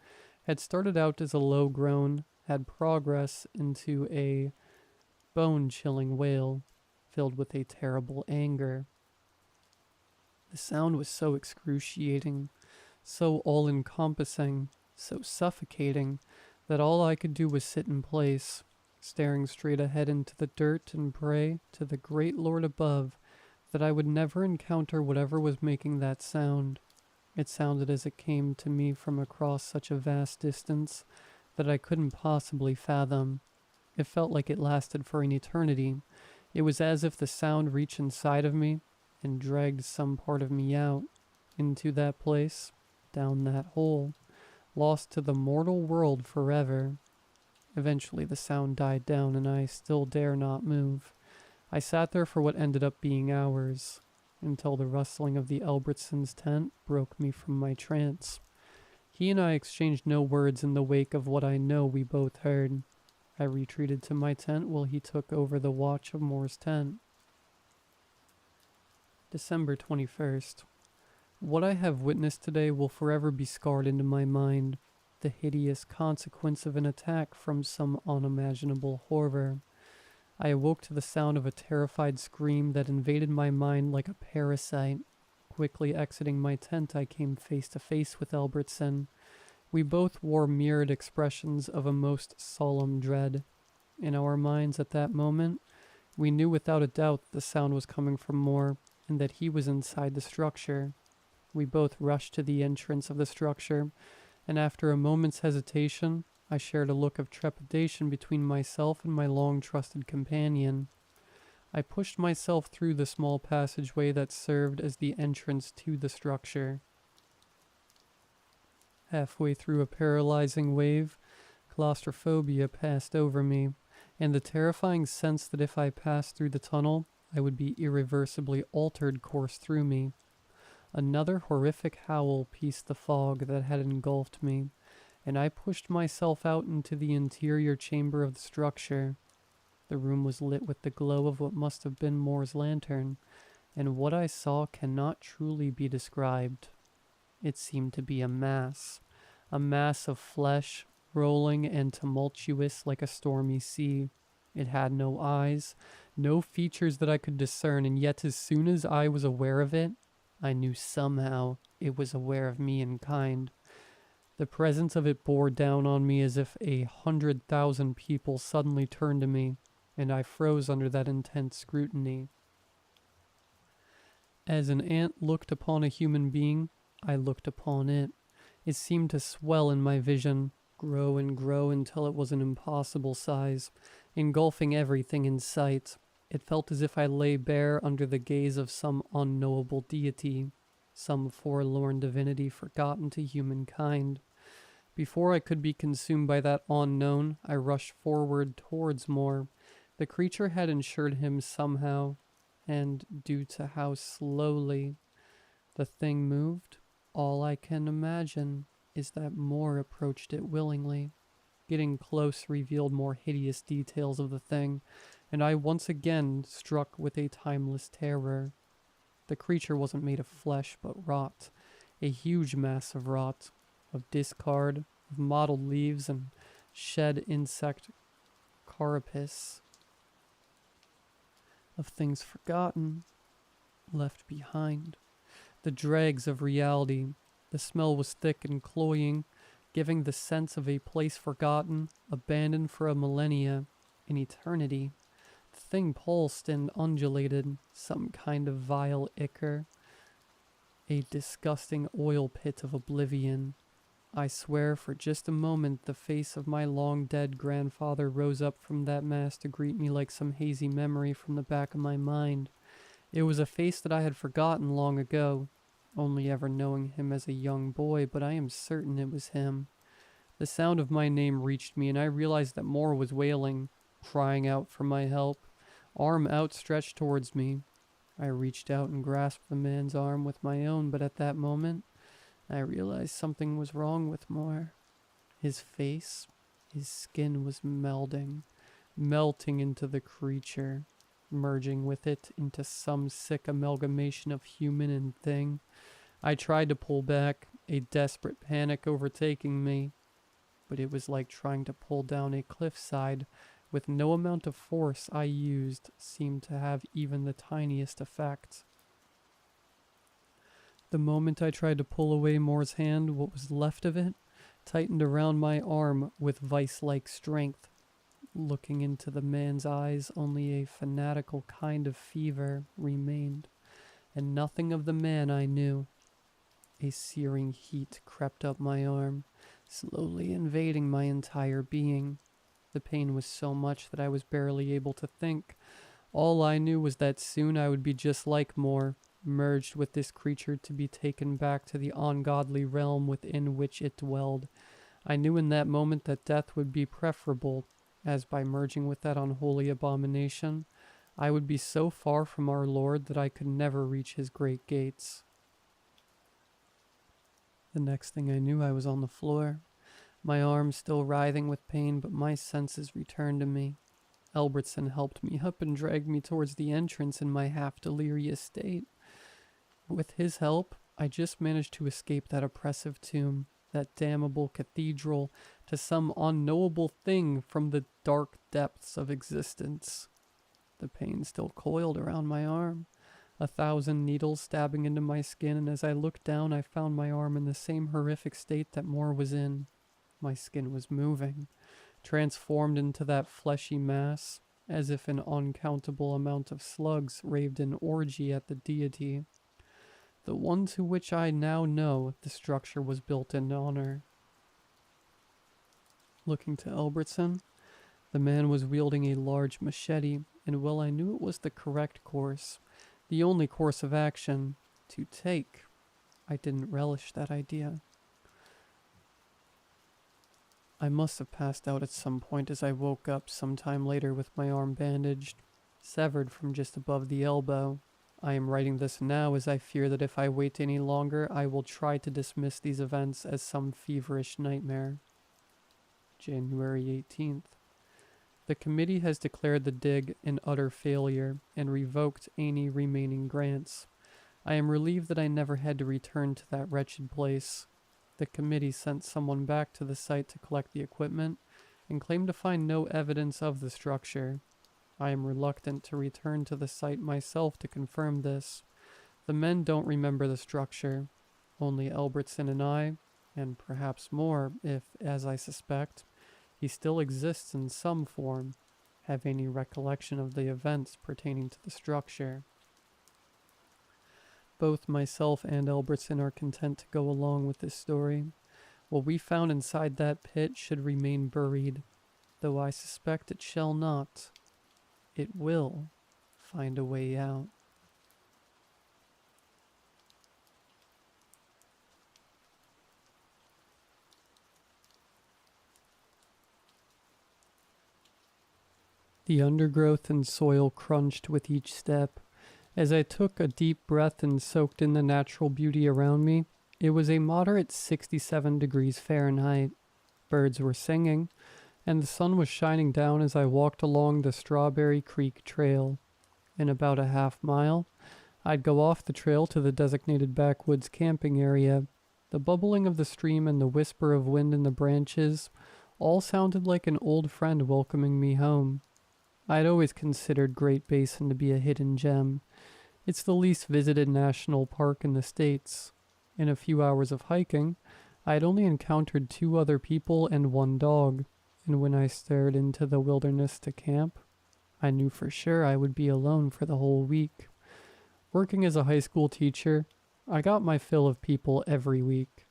had started out as a low groan, had progressed into a bone-chilling wail, filled with a terrible anger. The sound was so excruciating, so all-encompassing, so suffocating, that all I could do was sit in place, staring straight ahead into the dirt and pray to the great Lord above that I would never encounter whatever was making that sound. It sounded as it came to me from across such a vast distance that I couldn't possibly fathom. It felt like it lasted for an eternity. It was as if the sound reached inside of me and dragged some part of me out, into that place, down that hole, lost to the mortal world forever. Eventually the sound died down and I still dare not move. I sat there for what ended up being hours, until the rustling of the Albertsons' tent broke me from my trance. He and I exchanged no words in the wake of what I know we both heard. I retreated to my tent while he took over the watch of Moore's tent. December 21st. What I have witnessed today will forever be scarred into my mind, the hideous consequence of an attack from some unimaginable horror. I awoke to the sound of a terrified scream that invaded my mind like a parasite. Quickly exiting my tent, I came face to face with Albertson. We both wore mirrored expressions of a most solemn dread. In our minds at that moment, we knew without a doubt the sound was coming from Moore, and that he was inside the structure. We both rushed to the entrance of the structure, and after a moment's hesitation, I shared a look of trepidation between myself and my long-trusted companion. I pushed myself through the small passageway that served as the entrance to the structure. Halfway through a paralyzing wave, claustrophobia passed over me, and the terrifying sense that if I passed through the tunnel, I would be irreversibly altered coursed through me. Another horrific howl pieced the fog that had engulfed me, and I pushed myself out into the interior chamber of the structure. The room was lit with the glow of what must have been Moore's lantern, and what I saw cannot truly be described. It seemed to be a mass of flesh, rolling and tumultuous like a stormy sea. It had no eyes, no features that I could discern, and yet as soon as I was aware of it, I knew somehow it was aware of me in kind. The presence of it bore down on me as if 100,000 people suddenly turned to me, and I froze under that intense scrutiny. As an ant looked upon a human being, I looked upon it. It seemed to swell in my vision, grow and grow until it was an impossible size, engulfing everything in sight. It felt as if I lay bare under the gaze of some unknowable deity, some forlorn divinity forgotten to humankind. Before I could be consumed by that unknown, I rushed forward towards more. The creature had ensured him somehow, and due to how slowly the thing moved, all I can imagine is that more approached it willingly. Getting close revealed more hideous details of the thing, and I once again struck with a timeless terror. The creature wasn't made of flesh, but rot. A huge mass of rot, of discard, of mottled leaves and shed insect carapace, of things forgotten, left behind. The dregs of reality. The smell was thick and cloying, giving the sense of a place forgotten, abandoned for a millennia, an eternity. The thing pulsed and undulated, some kind of vile ichor, a disgusting oil pit of oblivion. I swear for just a moment the face of my long-dead grandfather rose up from that mass to greet me like some hazy memory from the back of my mind. It was a face that I had forgotten long ago, only ever knowing him as a young boy, but I am certain it was him. The sound of my name reached me, and I realized that Moore was wailing, crying out for my help, arm outstretched towards me. I reached out and grasped the man's arm with my own, but at that moment, I realized something was wrong with Moore. His face, his skin was melting into the creature, merging with it into some sick amalgamation of human and thing. I tried to pull back, a desperate panic overtaking me, but it was like trying to pull down a cliffside. With no amount of force I used seemed to have even the tiniest effect. The moment I tried to pull away Moore's hand, what was left of it tightened around my arm with vice-like strength. Looking into the man's eyes, only a fanatical kind of fever remained, and nothing of the man I knew. A searing heat crept up my arm, slowly invading my entire being. The pain was so much that I was barely able to think. All I knew was that soon I would be just like Moore, merged with this creature to be taken back to the ungodly realm within which it dwelled. I knew in that moment that death would be preferable, as by merging with that unholy abomination, I would be so far from our Lord that I could never reach his great gates. The next thing I knew, I was on the floor, my arm still writhing with pain, but my senses returned to me. Albertson helped me up and dragged me towards the entrance in my half-delirious state. With his help, I just managed to escape that oppressive tomb, that damnable cathedral, to some unknowable thing from the dark depths of existence. The pain still coiled around my arm, 1,000 needles stabbing into my skin, and as I looked down, I found my arm in the same horrific state that Moore was in. My skin was moving, transformed into that fleshy mass, as if an uncountable amount of slugs raved in orgy at the deity. The one to which I now know the structure was built in honor. Looking to Albertson, the man was wielding a large machete, and while I knew it was the correct course, the only course of action to take, I didn't relish that idea. I must have passed out at some point as I woke up some time later with my arm bandaged, severed from just above the elbow. I am writing this now as I fear that if I wait any longer, I will try to dismiss these events as some feverish nightmare. January 18th. The committee has declared the dig an utter failure and revoked any remaining grants. I am relieved that I never had to return to that wretched place. The committee sent someone back to the site to collect the equipment and claimed to find no evidence of the structure. I am reluctant to return to the site myself to confirm this. The men don't remember the structure. Only Albertson and I, and perhaps more if, as I suspect, he still exists in some form, have any recollection of the events pertaining to the structure. Both myself and Elbertson are content to go along with this story. What we found inside that pit should remain buried, though I suspect it shall not. It will find a way out. The undergrowth and soil crunched with each step. As I took a deep breath and soaked in the natural beauty around me, it was a moderate 67 degrees Fahrenheit. Birds were singing, and the sun was shining down as I walked along the Strawberry Creek Trail. In about a half mile, I'd go off the trail to the designated backwoods camping area. The bubbling of the stream and the whisper of wind in the branches all sounded like an old friend welcoming me home. I'd always considered Great Basin to be a hidden gem. It's the least visited national park in the States. In a few hours of hiking, I had only encountered 2 other people and 1 dog, and when I stared into the wilderness to camp, I knew for sure I would be alone for the whole week. Working as a high school teacher, I got my fill of people every week.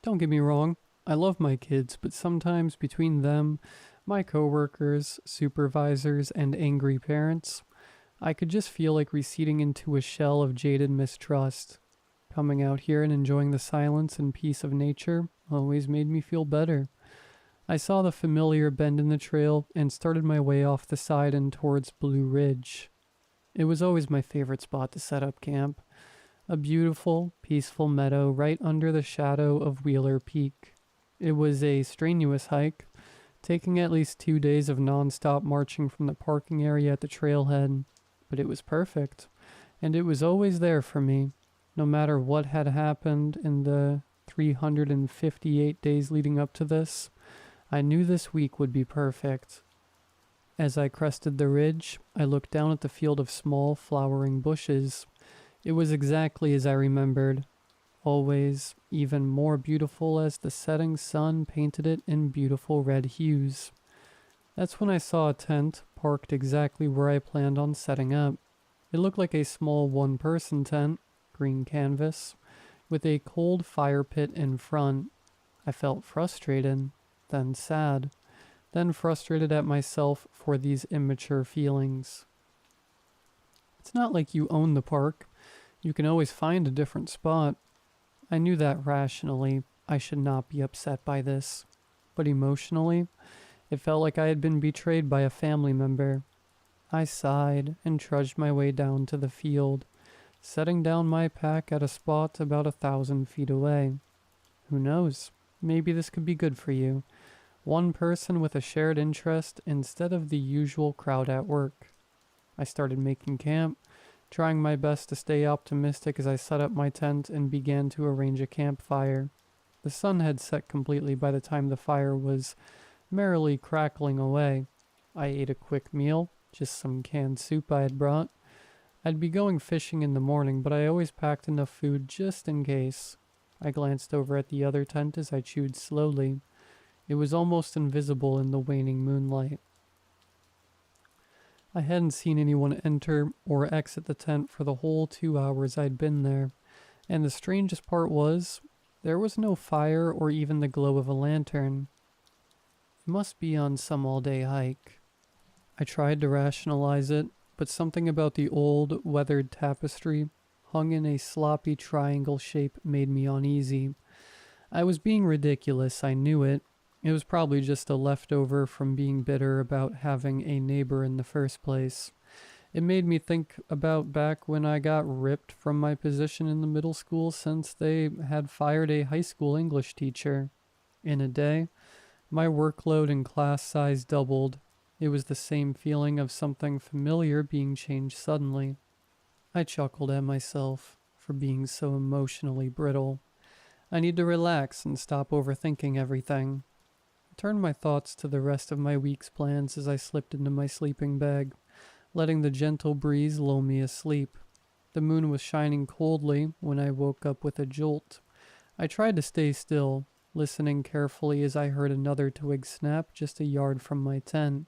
Don't get me wrong, I love my kids, but sometimes between them, my coworkers, supervisors, and angry parents, I could just feel like receding into a shell of jaded mistrust. Coming out here and enjoying the silence and peace of nature always made me feel better. I saw the familiar bend in the trail and started my way off the side and towards Blue Ridge. It was always my favorite spot to set up camp. A beautiful, peaceful meadow right under the shadow of Wheeler Peak. It was a strenuous hike, taking at least 2 days of non-stop marching from the parking area at the trailhead, but it was perfect, and it was always there for me, no matter what had happened in the 358 days leading up to this. I knew this week would be perfect. As I crested the ridge, I looked down at the field of small, flowering bushes. It was exactly as I remembered, always even more beautiful as the setting sun painted it in beautiful red hues. That's when I saw a tent parked exactly where I planned on setting up. It looked like a small one-person tent, green canvas, with a cold fire pit in front. I felt frustrated, then sad, then frustrated at myself for these immature feelings. It's not like you own the park. You can always find a different spot. I knew that rationally I should not be upset by this, but emotionally, it felt like I had been betrayed by a family member. I sighed and trudged my way down to the field, setting down my pack at a spot about 1,000 feet away. Who knows? Maybe this could be good for you. One person with a shared interest instead of the usual crowd at work. I started making camp, trying my best to stay optimistic as I set up my tent and began to arrange a campfire. The sun had set completely by the time the fire was merrily crackling away. I ate a quick meal, just some canned soup I had brought. I'd be going fishing in the morning, but I always packed enough food just in case. I glanced over at the other tent as I chewed slowly. It was almost invisible in the waning moonlight. I hadn't seen anyone enter or exit the tent for the whole 2 hours I'd been there, and the strangest part was, there was no fire or even the glow of a lantern. It must be on some all-day hike. I tried to rationalize it, but something about the old, weathered tapestry, hung in a sloppy triangle shape, made me uneasy. I was being ridiculous, I knew it. It was probably just a leftover from being bitter about having a neighbor in the first place. It made me think about back when I got ripped from my position in the middle school since they had fired a high school English teacher. In a day, my workload and class size doubled. It was the same feeling of something familiar being changed suddenly. I chuckled at myself for being so emotionally brittle. I need to relax and stop overthinking everything. Turned my thoughts to the rest of my week's plans as I slipped into my sleeping bag, letting the gentle breeze lull me asleep. The moon was shining coldly when I woke up with a jolt. I tried to stay still, listening carefully as I heard another twig snap just a yard from my tent.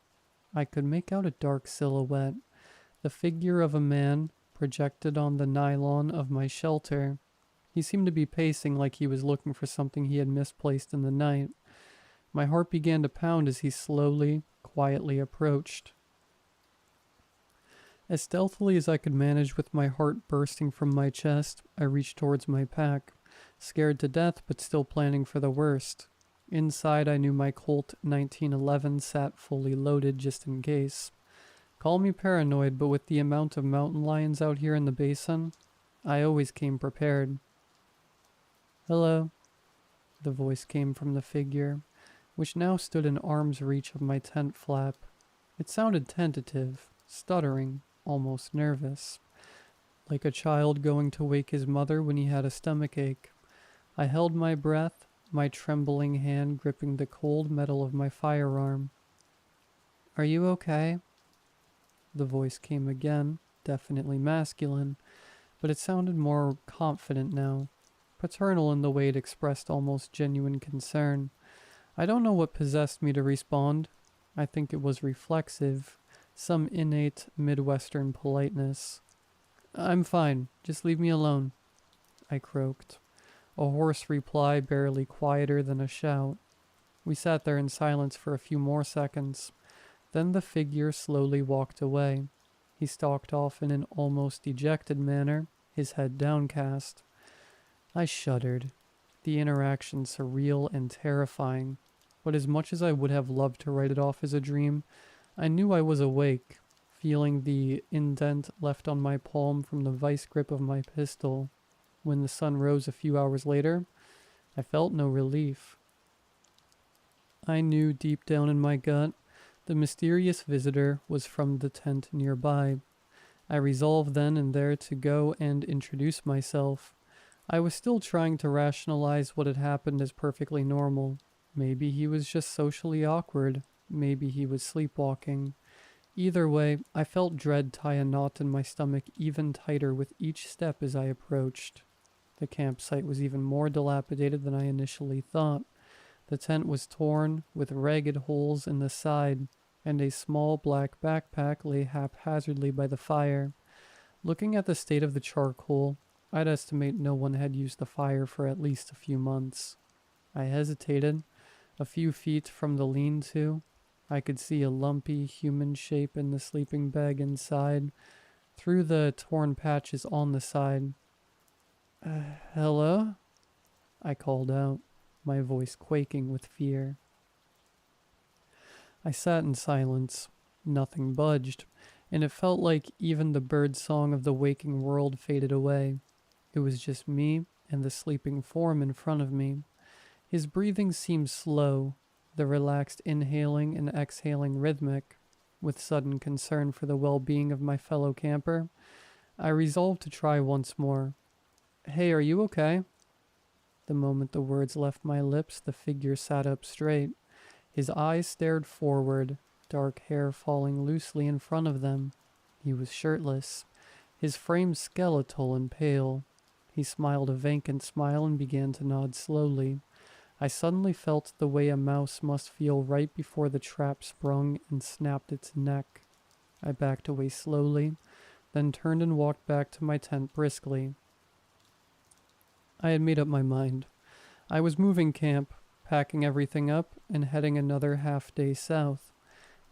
I could make out a dark silhouette, the figure of a man, projected on the nylon of my shelter. He seemed to be pacing like he was looking for something he had misplaced in the night. My heart began to pound as he slowly, quietly approached. As stealthily as I could manage with my heart bursting from my chest, I reached towards my pack, scared to death but still planning for the worst. Inside, I knew my Colt 1911 sat fully loaded just in case. Call me paranoid, but with the amount of mountain lions out here in the basin, I always came prepared. "Hello," the voice came from the figure, which now stood in arm's reach of my tent flap. It sounded tentative, stuttering, almost nervous, like a child going to wake his mother when he had a stomachache. I held my breath, my trembling hand gripping the cold metal of my firearm. "Are you okay?" The voice came again, definitely masculine, but it sounded more confident now, paternal in the way it expressed almost genuine concern. I don't know what possessed me to respond. I think it was reflexive, some innate Midwestern politeness. "I'm fine, just leave me alone," I croaked, a hoarse reply barely quieter than a shout. We sat there in silence for a few more seconds. Then the figure slowly walked away. He stalked off in an almost dejected manner, his head downcast. I shuddered, the interaction surreal and terrifying, but as much as I would have loved to write it off as a dream, I knew I was awake, feeling the indent left on my palm from the vice grip of my pistol. When the sun rose a few hours later, I felt no relief. I knew deep down in my gut the mysterious visitor was from the tent nearby. I resolved then and there to go and introduce myself. I was still trying to rationalize what had happened as perfectly normal. Maybe he was just socially awkward. Maybe he was sleepwalking. Either way, I felt dread tie a knot in my stomach even tighter with each step as I approached. The campsite was even more dilapidated than I initially thought. The tent was torn, with ragged holes in the side, and a small black backpack lay haphazardly by the fire. Looking at the state of the charcoal, I'd estimate no one had used the fire for at least a few months. I hesitated. A few feet from the lean-to, I could see a lumpy human shape in the sleeping bag inside, through the torn patches on the side. "Hello?" I called out, my voice quaking with fear. I sat in silence. Nothing budged, and it felt like even the bird song of the waking world faded away. It was just me and the sleeping form in front of me. His breathing seemed slow, the relaxed inhaling and exhaling rhythmic. With sudden concern for the well-being of my fellow camper, I resolved to try once more. "Hey, are you okay?" The moment the words left my lips, the figure sat up straight. His eyes stared forward, dark hair falling loosely in front of them. He was shirtless, his frame skeletal and pale. He smiled a vacant smile and began to nod slowly. I suddenly felt the way a mouse must feel right before the trap sprung and snapped its neck. I backed away slowly, then turned and walked back to my tent briskly. I had made up my mind. I was moving camp, packing everything up, and heading another half-day south.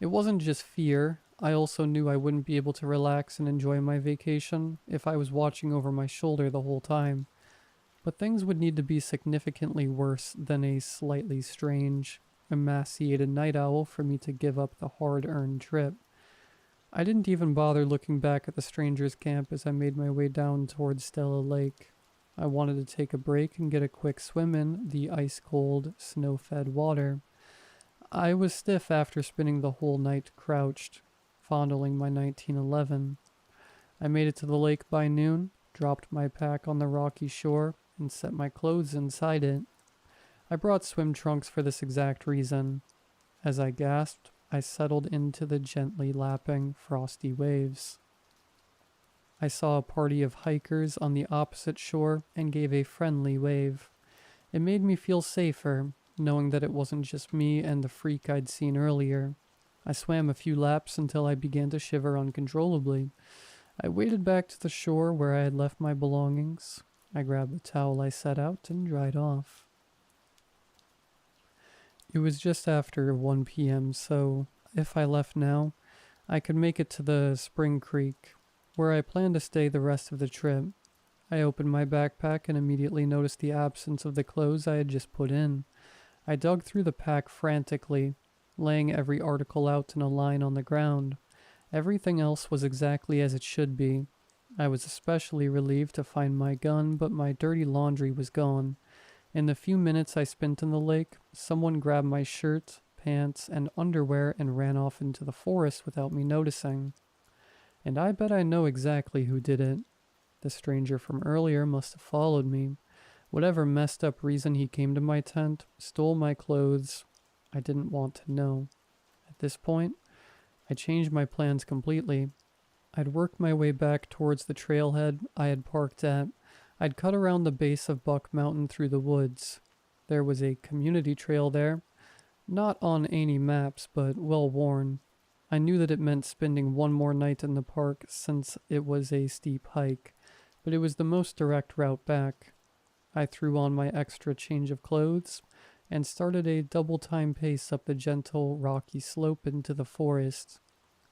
It wasn't just fear. I also knew I wouldn't be able to relax and enjoy my vacation if I was watching over my shoulder the whole time. But things would need to be significantly worse than a slightly strange, emaciated night owl for me to give up the hard-earned trip. I didn't even bother looking back at the stranger's camp as I made my way down towards Stella Lake. I wanted to take a break and get a quick swim in the ice-cold, snow-fed water. I was stiff after spending the whole night crouched, fondling my 1911. I made it to the lake by noon, dropped my pack on the rocky shore, and set my clothes inside it. I brought swim trunks for this exact reason. As I gasped, I settled into the gently lapping, frosty waves. I saw a party of hikers on the opposite shore and gave a friendly wave. It made me feel safer, knowing that it wasn't just me and the freak I'd seen earlier. I swam a few laps until I began to shiver uncontrollably. I waded back to the shore where I had left my belongings. I grabbed the towel I set out and dried off. It was just after 1 p.m., so if I left now, I could make it to the Spring Creek, where I planned to stay the rest of the trip. I opened my backpack and immediately noticed the absence of the clothes I had just put in. I dug through the pack frantically, laying every article out in a line on the ground. Everything else was exactly as it should be. I was especially relieved to find my gun, but my dirty laundry was gone. In the few minutes I spent in the lake, someone grabbed my shirt, pants, and underwear and ran off into the forest without me noticing. And I bet I know exactly who did it. The stranger from earlier must have followed me. Whatever messed up reason he came to my tent, stole my clothes, I didn't want to know. At this point, I changed my plans completely. I'd worked my way back towards the trailhead I had parked at. I'd cut around the base of Buck Mountain through the woods. There was a community trail there, not on any maps, but well worn. I knew that it meant spending one more night in the park since it was a steep hike, but it was the most direct route back. I threw on my extra change of clothes and started a double time pace up the gentle, rocky slope into the forest.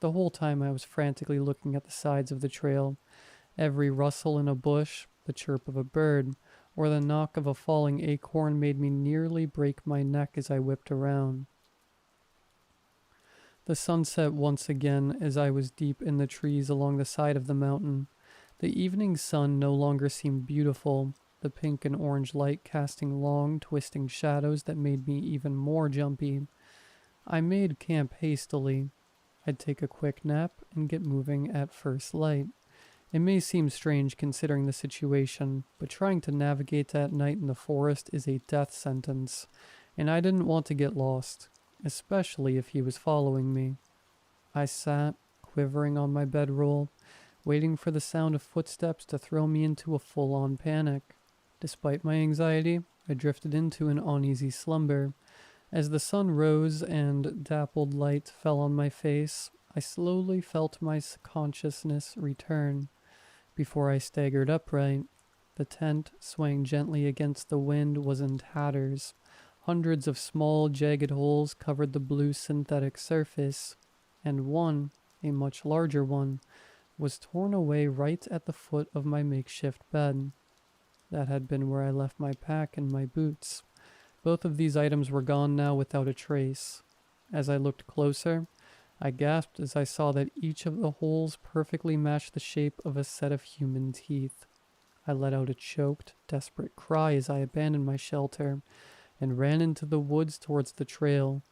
The whole time I was frantically looking at the sides of the trail. Every rustle in a bush, the chirp of a bird, or the knock of a falling acorn made me nearly break my neck as I whipped around. The sun set once again as I was deep in the trees along the side of the mountain. The evening sun no longer seemed beautiful, the pink and orange light casting long, twisting shadows that made me even more jumpy. I made camp hastily. I'd take a quick nap and get moving at first light. It may seem strange considering the situation, but trying to navigate at night in the forest is a death sentence, and I didn't want to get lost, especially if he was following me. I sat, quivering on my bedroll, waiting for the sound of footsteps to throw me into a full-on panic. Despite my anxiety, I drifted into an uneasy slumber. As the sun rose and dappled light fell on my face, I slowly felt my consciousness return. Before I staggered upright, the tent, swaying gently against the wind, was in tatters. Hundreds of small, jagged holes covered the blue synthetic surface, and one, a much larger one, was torn away right at the foot of my makeshift bed. That had been where I left my pack and my boots. Both of these items were gone now without a trace. As I looked closer, I gasped as I saw that each of the holes perfectly matched the shape of a set of human teeth. I let out a choked, desperate cry as I abandoned my shelter and ran into the woods towards the trail.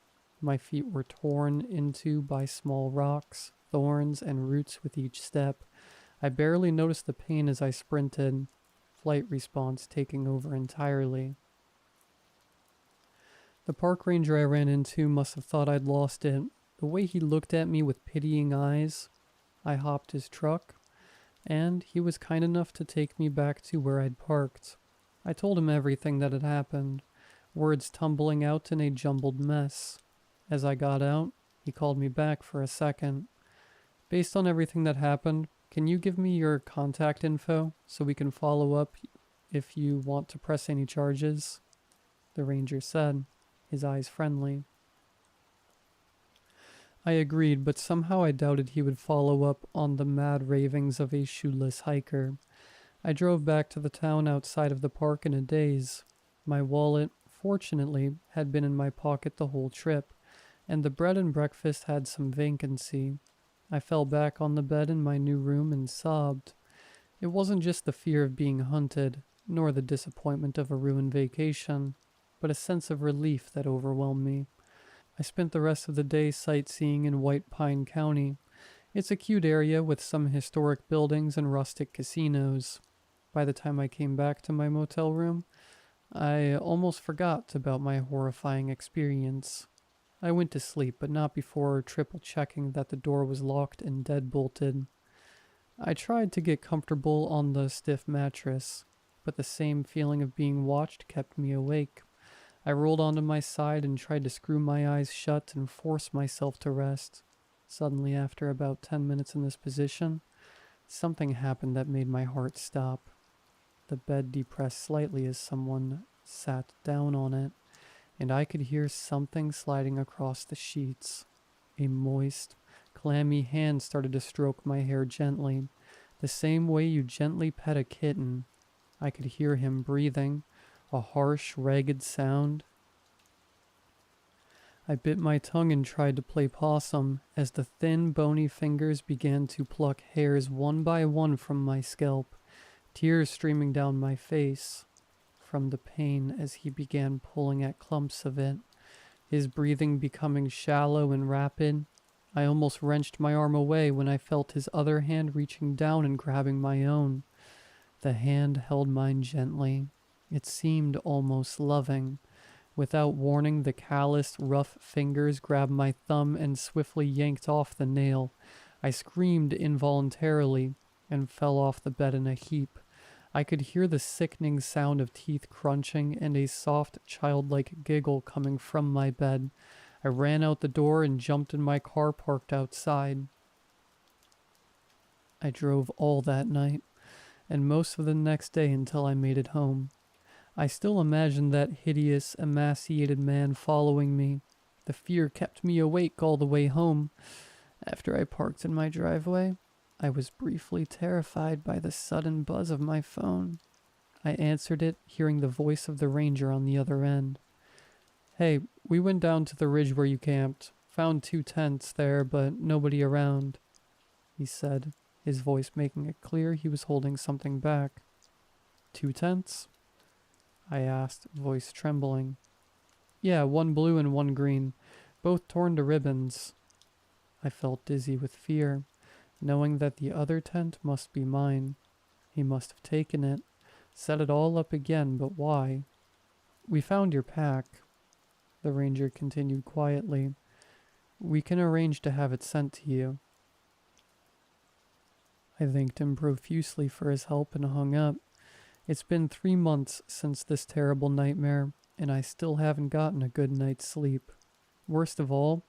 My feet were torn into by small rocks, thorns, and roots with each step. I barely noticed the pain as I sprinted, flight response taking over entirely. The park ranger I ran into must have thought I'd lost it. The way he looked at me with pitying eyes. I hopped his truck, and he was kind enough to take me back to where I'd parked. I told him everything that had happened, words tumbling out in a jumbled mess. As I got out, he called me back for a second. Based on everything that happened, can you give me your contact info so we can follow up if you want to press any charges? The ranger said, his eyes friendly. I agreed, but somehow I doubted he would follow up on the mad ravings of a shoeless hiker. I drove back to the town outside of the park in a daze. My wallet, fortunately, had been in my pocket the whole trip, and the bread and breakfast had some vacancy. I fell back on the bed in my new room and sobbed. It wasn't just the fear of being hunted, nor the disappointment of a ruined vacation, but a sense of relief that overwhelmed me. I spent the rest of the day sightseeing in White Pine County. It's a cute area with some historic buildings and rustic casinos. By the time I came back to my motel room, I almost forgot about my horrifying experience. I went to sleep, but not before triple checking that the door was locked and deadbolted. I tried to get comfortable on the stiff mattress, but the same feeling of being watched kept me awake. I rolled onto my side and tried to screw my eyes shut and force myself to rest. Suddenly, after about 10 minutes in this position, Something happened that made my heart stop. The bed depressed slightly as someone sat down on it, and I could hear something sliding across the sheets. A moist, clammy hand started to stroke my hair gently, the same way you gently pet a kitten. I could hear him breathing, a harsh, ragged sound. I bit my tongue and tried to play possum as the thin, bony fingers began to pluck hairs one by one from my scalp, tears streaming down my face from the pain as he began pulling at clumps of it, his breathing becoming shallow and rapid. I almost wrenched my arm away when I felt his other hand reaching down and grabbing my own. The hand held mine gently. It seemed almost loving. Without warning, the calloused, rough fingers grabbed my thumb and swiftly yanked off the nail. I screamed involuntarily and fell off the bed in a heap. I could hear the sickening sound of teeth crunching and a soft, childlike giggle coming from my bed. I ran out the door and jumped in my car parked outside. I drove all that night, and most of the next day until I made it home. I still imagined that hideous, emaciated man following me. The fear kept me awake all the way home. After I parked in my driveway, I was briefly terrified by the sudden buzz of my phone. I answered it, hearing the voice of the ranger on the other end. "Hey, we went down to the ridge where you camped. Found 2 tents there, but nobody around," he said, his voice making it clear he was holding something back. "2 tents?" I asked, voice trembling. "Yeah, 1 blue and 1 green, both torn to ribbons." I felt dizzy with fear, knowing that the other tent must be mine. He must have taken it, set it all up again, but why? "We found your pack," the ranger continued quietly. "We can arrange to have it sent to you." I thanked him profusely for his help and hung up. It's been 3 months since this terrible nightmare, and I still haven't gotten a good night's sleep. Worst of all,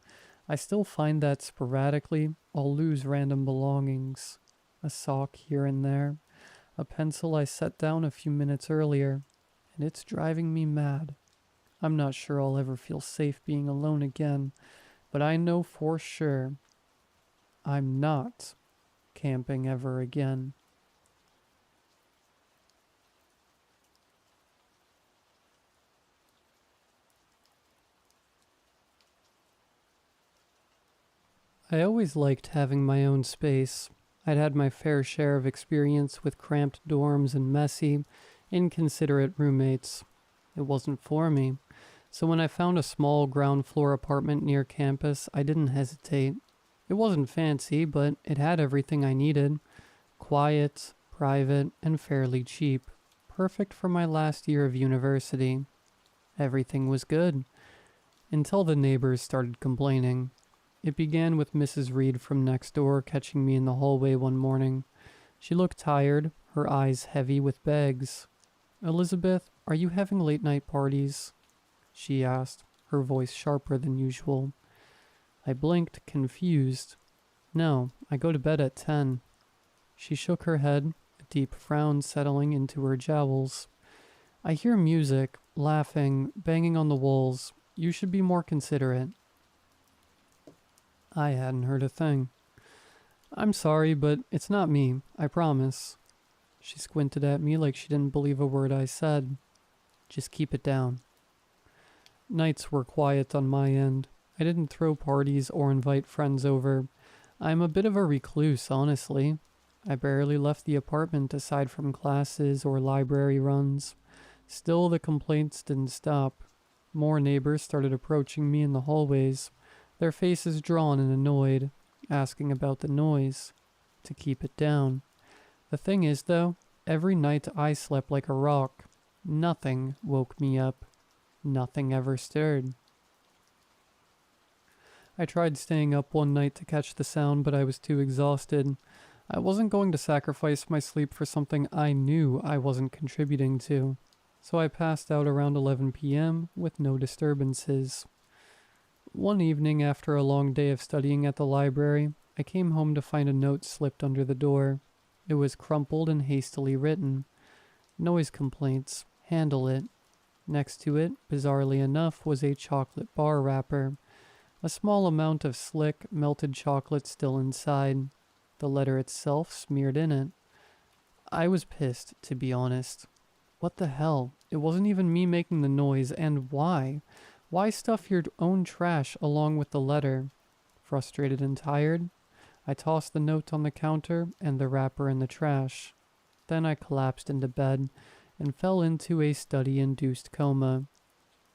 I still find that sporadically I'll lose random belongings. A sock here and there, a pencil I set down a few minutes earlier, and it's driving me mad. I'm not sure I'll ever feel safe being alone again, but I know for sure I'm not camping ever again. I always liked having my own space. I'd had my fair share of experience with cramped dorms and messy, inconsiderate roommates. It wasn't for me. So when I found a small ground floor apartment near campus, I didn't hesitate. It wasn't fancy, but it had everything I needed. Quiet, private, and fairly cheap. Perfect for my last year of university. Everything was good. Until the neighbors started complaining. It began with Mrs. Reed from next door catching me in the hallway one morning. She looked tired, her eyes heavy with bags. "Elizabeth, are you having late-night parties?" she asked, her voice sharper than usual. I blinked, confused. "No, I go to bed at 10. She shook her head, a deep frown settling into her jowls. "I hear music, laughing, banging on the walls. You should be more considerate." I hadn't heard a thing. "I'm sorry, but it's not me, I promise." She squinted at me like she didn't believe a word I said. "Just keep it down." Nights were quiet on my end. I didn't throw parties or invite friends over. I'm a bit of a recluse, honestly. I barely left the apartment aside from classes or library runs. Still, the complaints didn't stop. More neighbors started approaching me in the hallways, their faces drawn and annoyed, asking about the noise, to keep it down. The thing is, though, every night I slept like a rock. Nothing woke me up. Nothing ever stirred. I tried staying up one night to catch the sound, but I was too exhausted. I wasn't going to sacrifice my sleep for something I knew I wasn't contributing to. So I passed out around 11 p.m. with no disturbances. One evening after a long day of studying at the library, I came home to find a note slipped under the door. It was crumpled and hastily written. Noise complaints. Handle it. Next to it, bizarrely enough, was a chocolate bar wrapper. A small amount of slick, melted chocolate still inside. The letter itself smeared in it. I was pissed, to be honest. What the hell? It wasn't even me making the noise, and why? Why stuff your own trash along with the letter? Frustrated and tired, I tossed the note on the counter and the wrapper in the trash. Then I collapsed into bed and fell into a study-induced coma.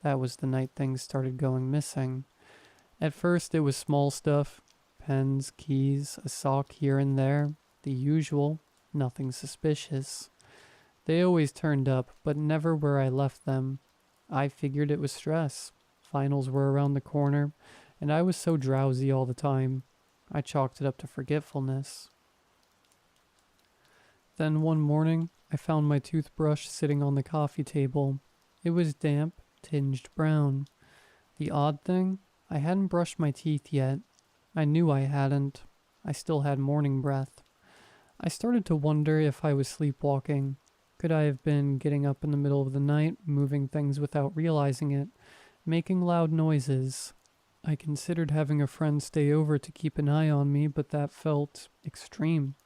That was the night things started going missing. At first it was small stuff. Pens, keys, a sock here and there. The usual. Nothing suspicious. They always turned up, but never where I left them. I figured it was stress. Finals were around the corner, and I was so drowsy all the time. I chalked it up to forgetfulness. Then one morning, I found my toothbrush sitting on the coffee table. It was damp, tinged brown. The odd thing, I hadn't brushed my teeth yet. I knew I hadn't. I still had morning breath. I started to wonder if I was sleepwalking. Could I have been getting up in the middle of the night, moving things without realizing it, making loud noises? I considered having a friend stay over to keep an eye on me, but that felt extreme.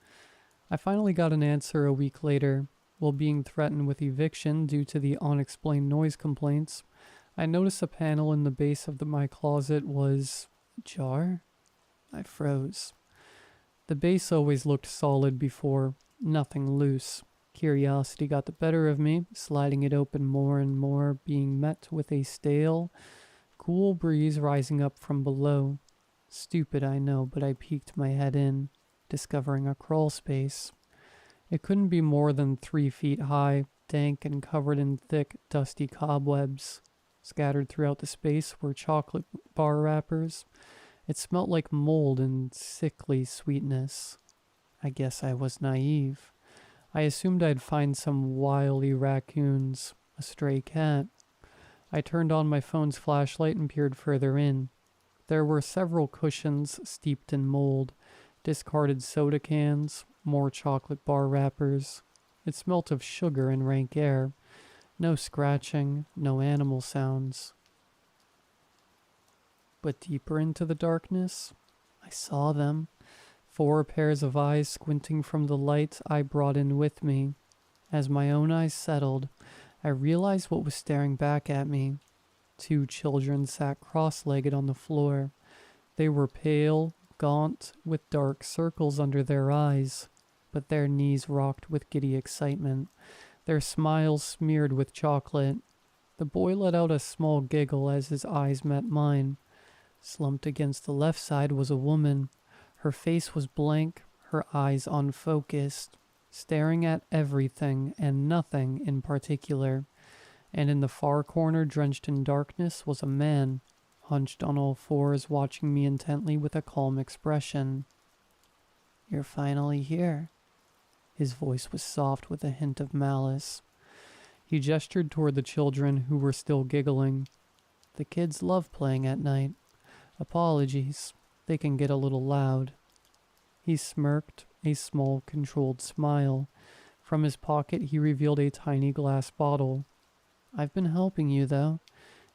I finally got an answer a week later. While being threatened with eviction due to the unexplained noise complaints, I noticed a panel in the base of my closet was ajar. I froze. The base always looked solid before, nothing loose. Curiosity got the better of me, sliding it open more and more, being met with a stale, cool breeze rising up from below. Stupid, I know, but I peeked my head in, discovering a crawl space. It couldn't be more than 3 feet high, dank and covered in thick, dusty cobwebs. Scattered throughout the space were chocolate bar wrappers. It smelt like mold and sickly sweetness. I guess I was naive. I assumed I'd find some wily raccoons, a stray cat. I turned on my phone's flashlight and peered further in. There were several cushions steeped in mold, discarded soda cans, more chocolate bar wrappers. It smelt of sugar and rank air. No scratching, no animal sounds. But deeper into the darkness, I saw them. 4 pairs of eyes squinting from the light I brought in with me. As my own eyes settled, I realized what was staring back at me. 2 children sat cross-legged on the floor. They were pale, gaunt, with dark circles under their eyes, but their knees rocked with giddy excitement, their smiles smeared with chocolate. The boy let out a small giggle as his eyes met mine. Slumped against the left side was a woman. Her face was blank, her eyes unfocused, staring at everything and nothing in particular. And in the far corner, drenched in darkness, was a man, hunched on all fours, watching me intently with a calm expression. "You're finally here." His voice was soft with a hint of malice. He gestured toward the children, who were still giggling. "The kids love playing at night. Apologies, they can get a little loud." He smirked, a small, controlled smile. From his pocket he revealed a tiny glass bottle. "I've been helping you, though.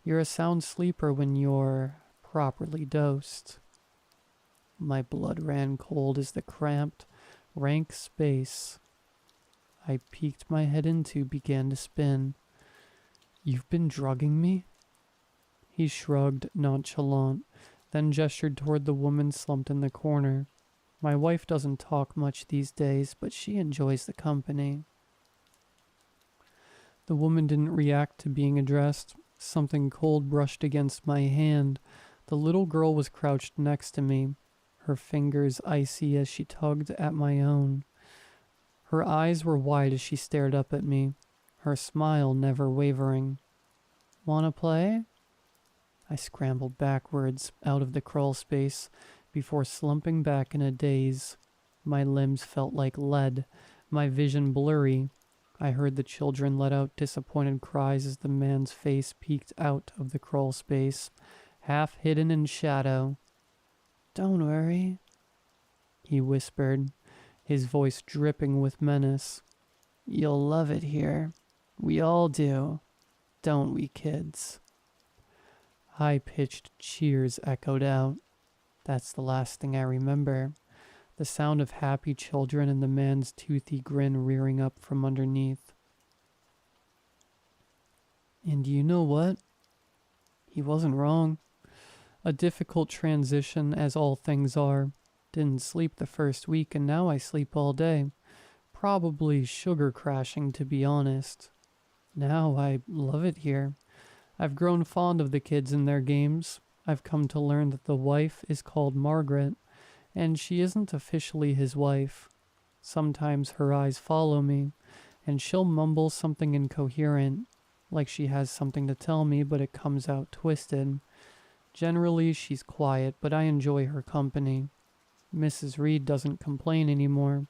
You're a sound sleeper when you're properly dosed." My blood ran cold as the cramped, rank space I peeked my head into began to spin. "You've been drugging me?" He shrugged, nonchalant, then gestured toward the woman slumped in the corner. "My wife doesn't talk much these days, but she enjoys the company." The woman didn't react to being addressed. Something cold brushed against my hand. The little girl was crouched next to me, her fingers icy as she tugged at my own. Her eyes were wide as she stared up at me, her smile never wavering. "Wanna play?" I scrambled backwards, out of the crawl space, before slumping back in a daze. My limbs felt like lead, my vision blurry. I heard the children let out disappointed cries as the man's face peeked out of the crawl space, half hidden in shadow. "Don't worry," he whispered, his voice dripping with menace. "You'll love it here. We all do. Don't we, kids?" High-pitched cheers echoed out. That's the last thing I remember. The sound of happy children and the man's toothy grin rearing up from underneath. And you know what? He wasn't wrong. A difficult transition, as all things are. Didn't sleep the first week, and now I sleep all day. Probably sugar crashing, to be honest. Now I love it here. I've grown fond of the kids and their games. I've come to learn that the wife is called Margaret, and she isn't officially his wife. Sometimes her eyes follow me, and she'll mumble something incoherent, like she has something to tell me, but it comes out twisted. Generally, she's quiet, but I enjoy her company. Mrs. Reed doesn't complain anymore.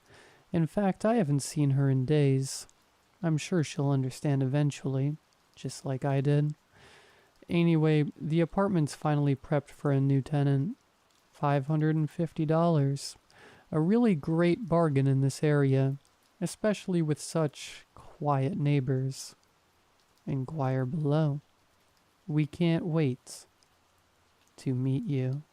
In fact, I haven't seen her in days. I'm sure she'll understand eventually, just like I did. Anyway, the apartment's finally prepped for a new tenant. $550. A really great bargain in this area, especially with such quiet neighbors. Inquire below. We can't wait to meet you.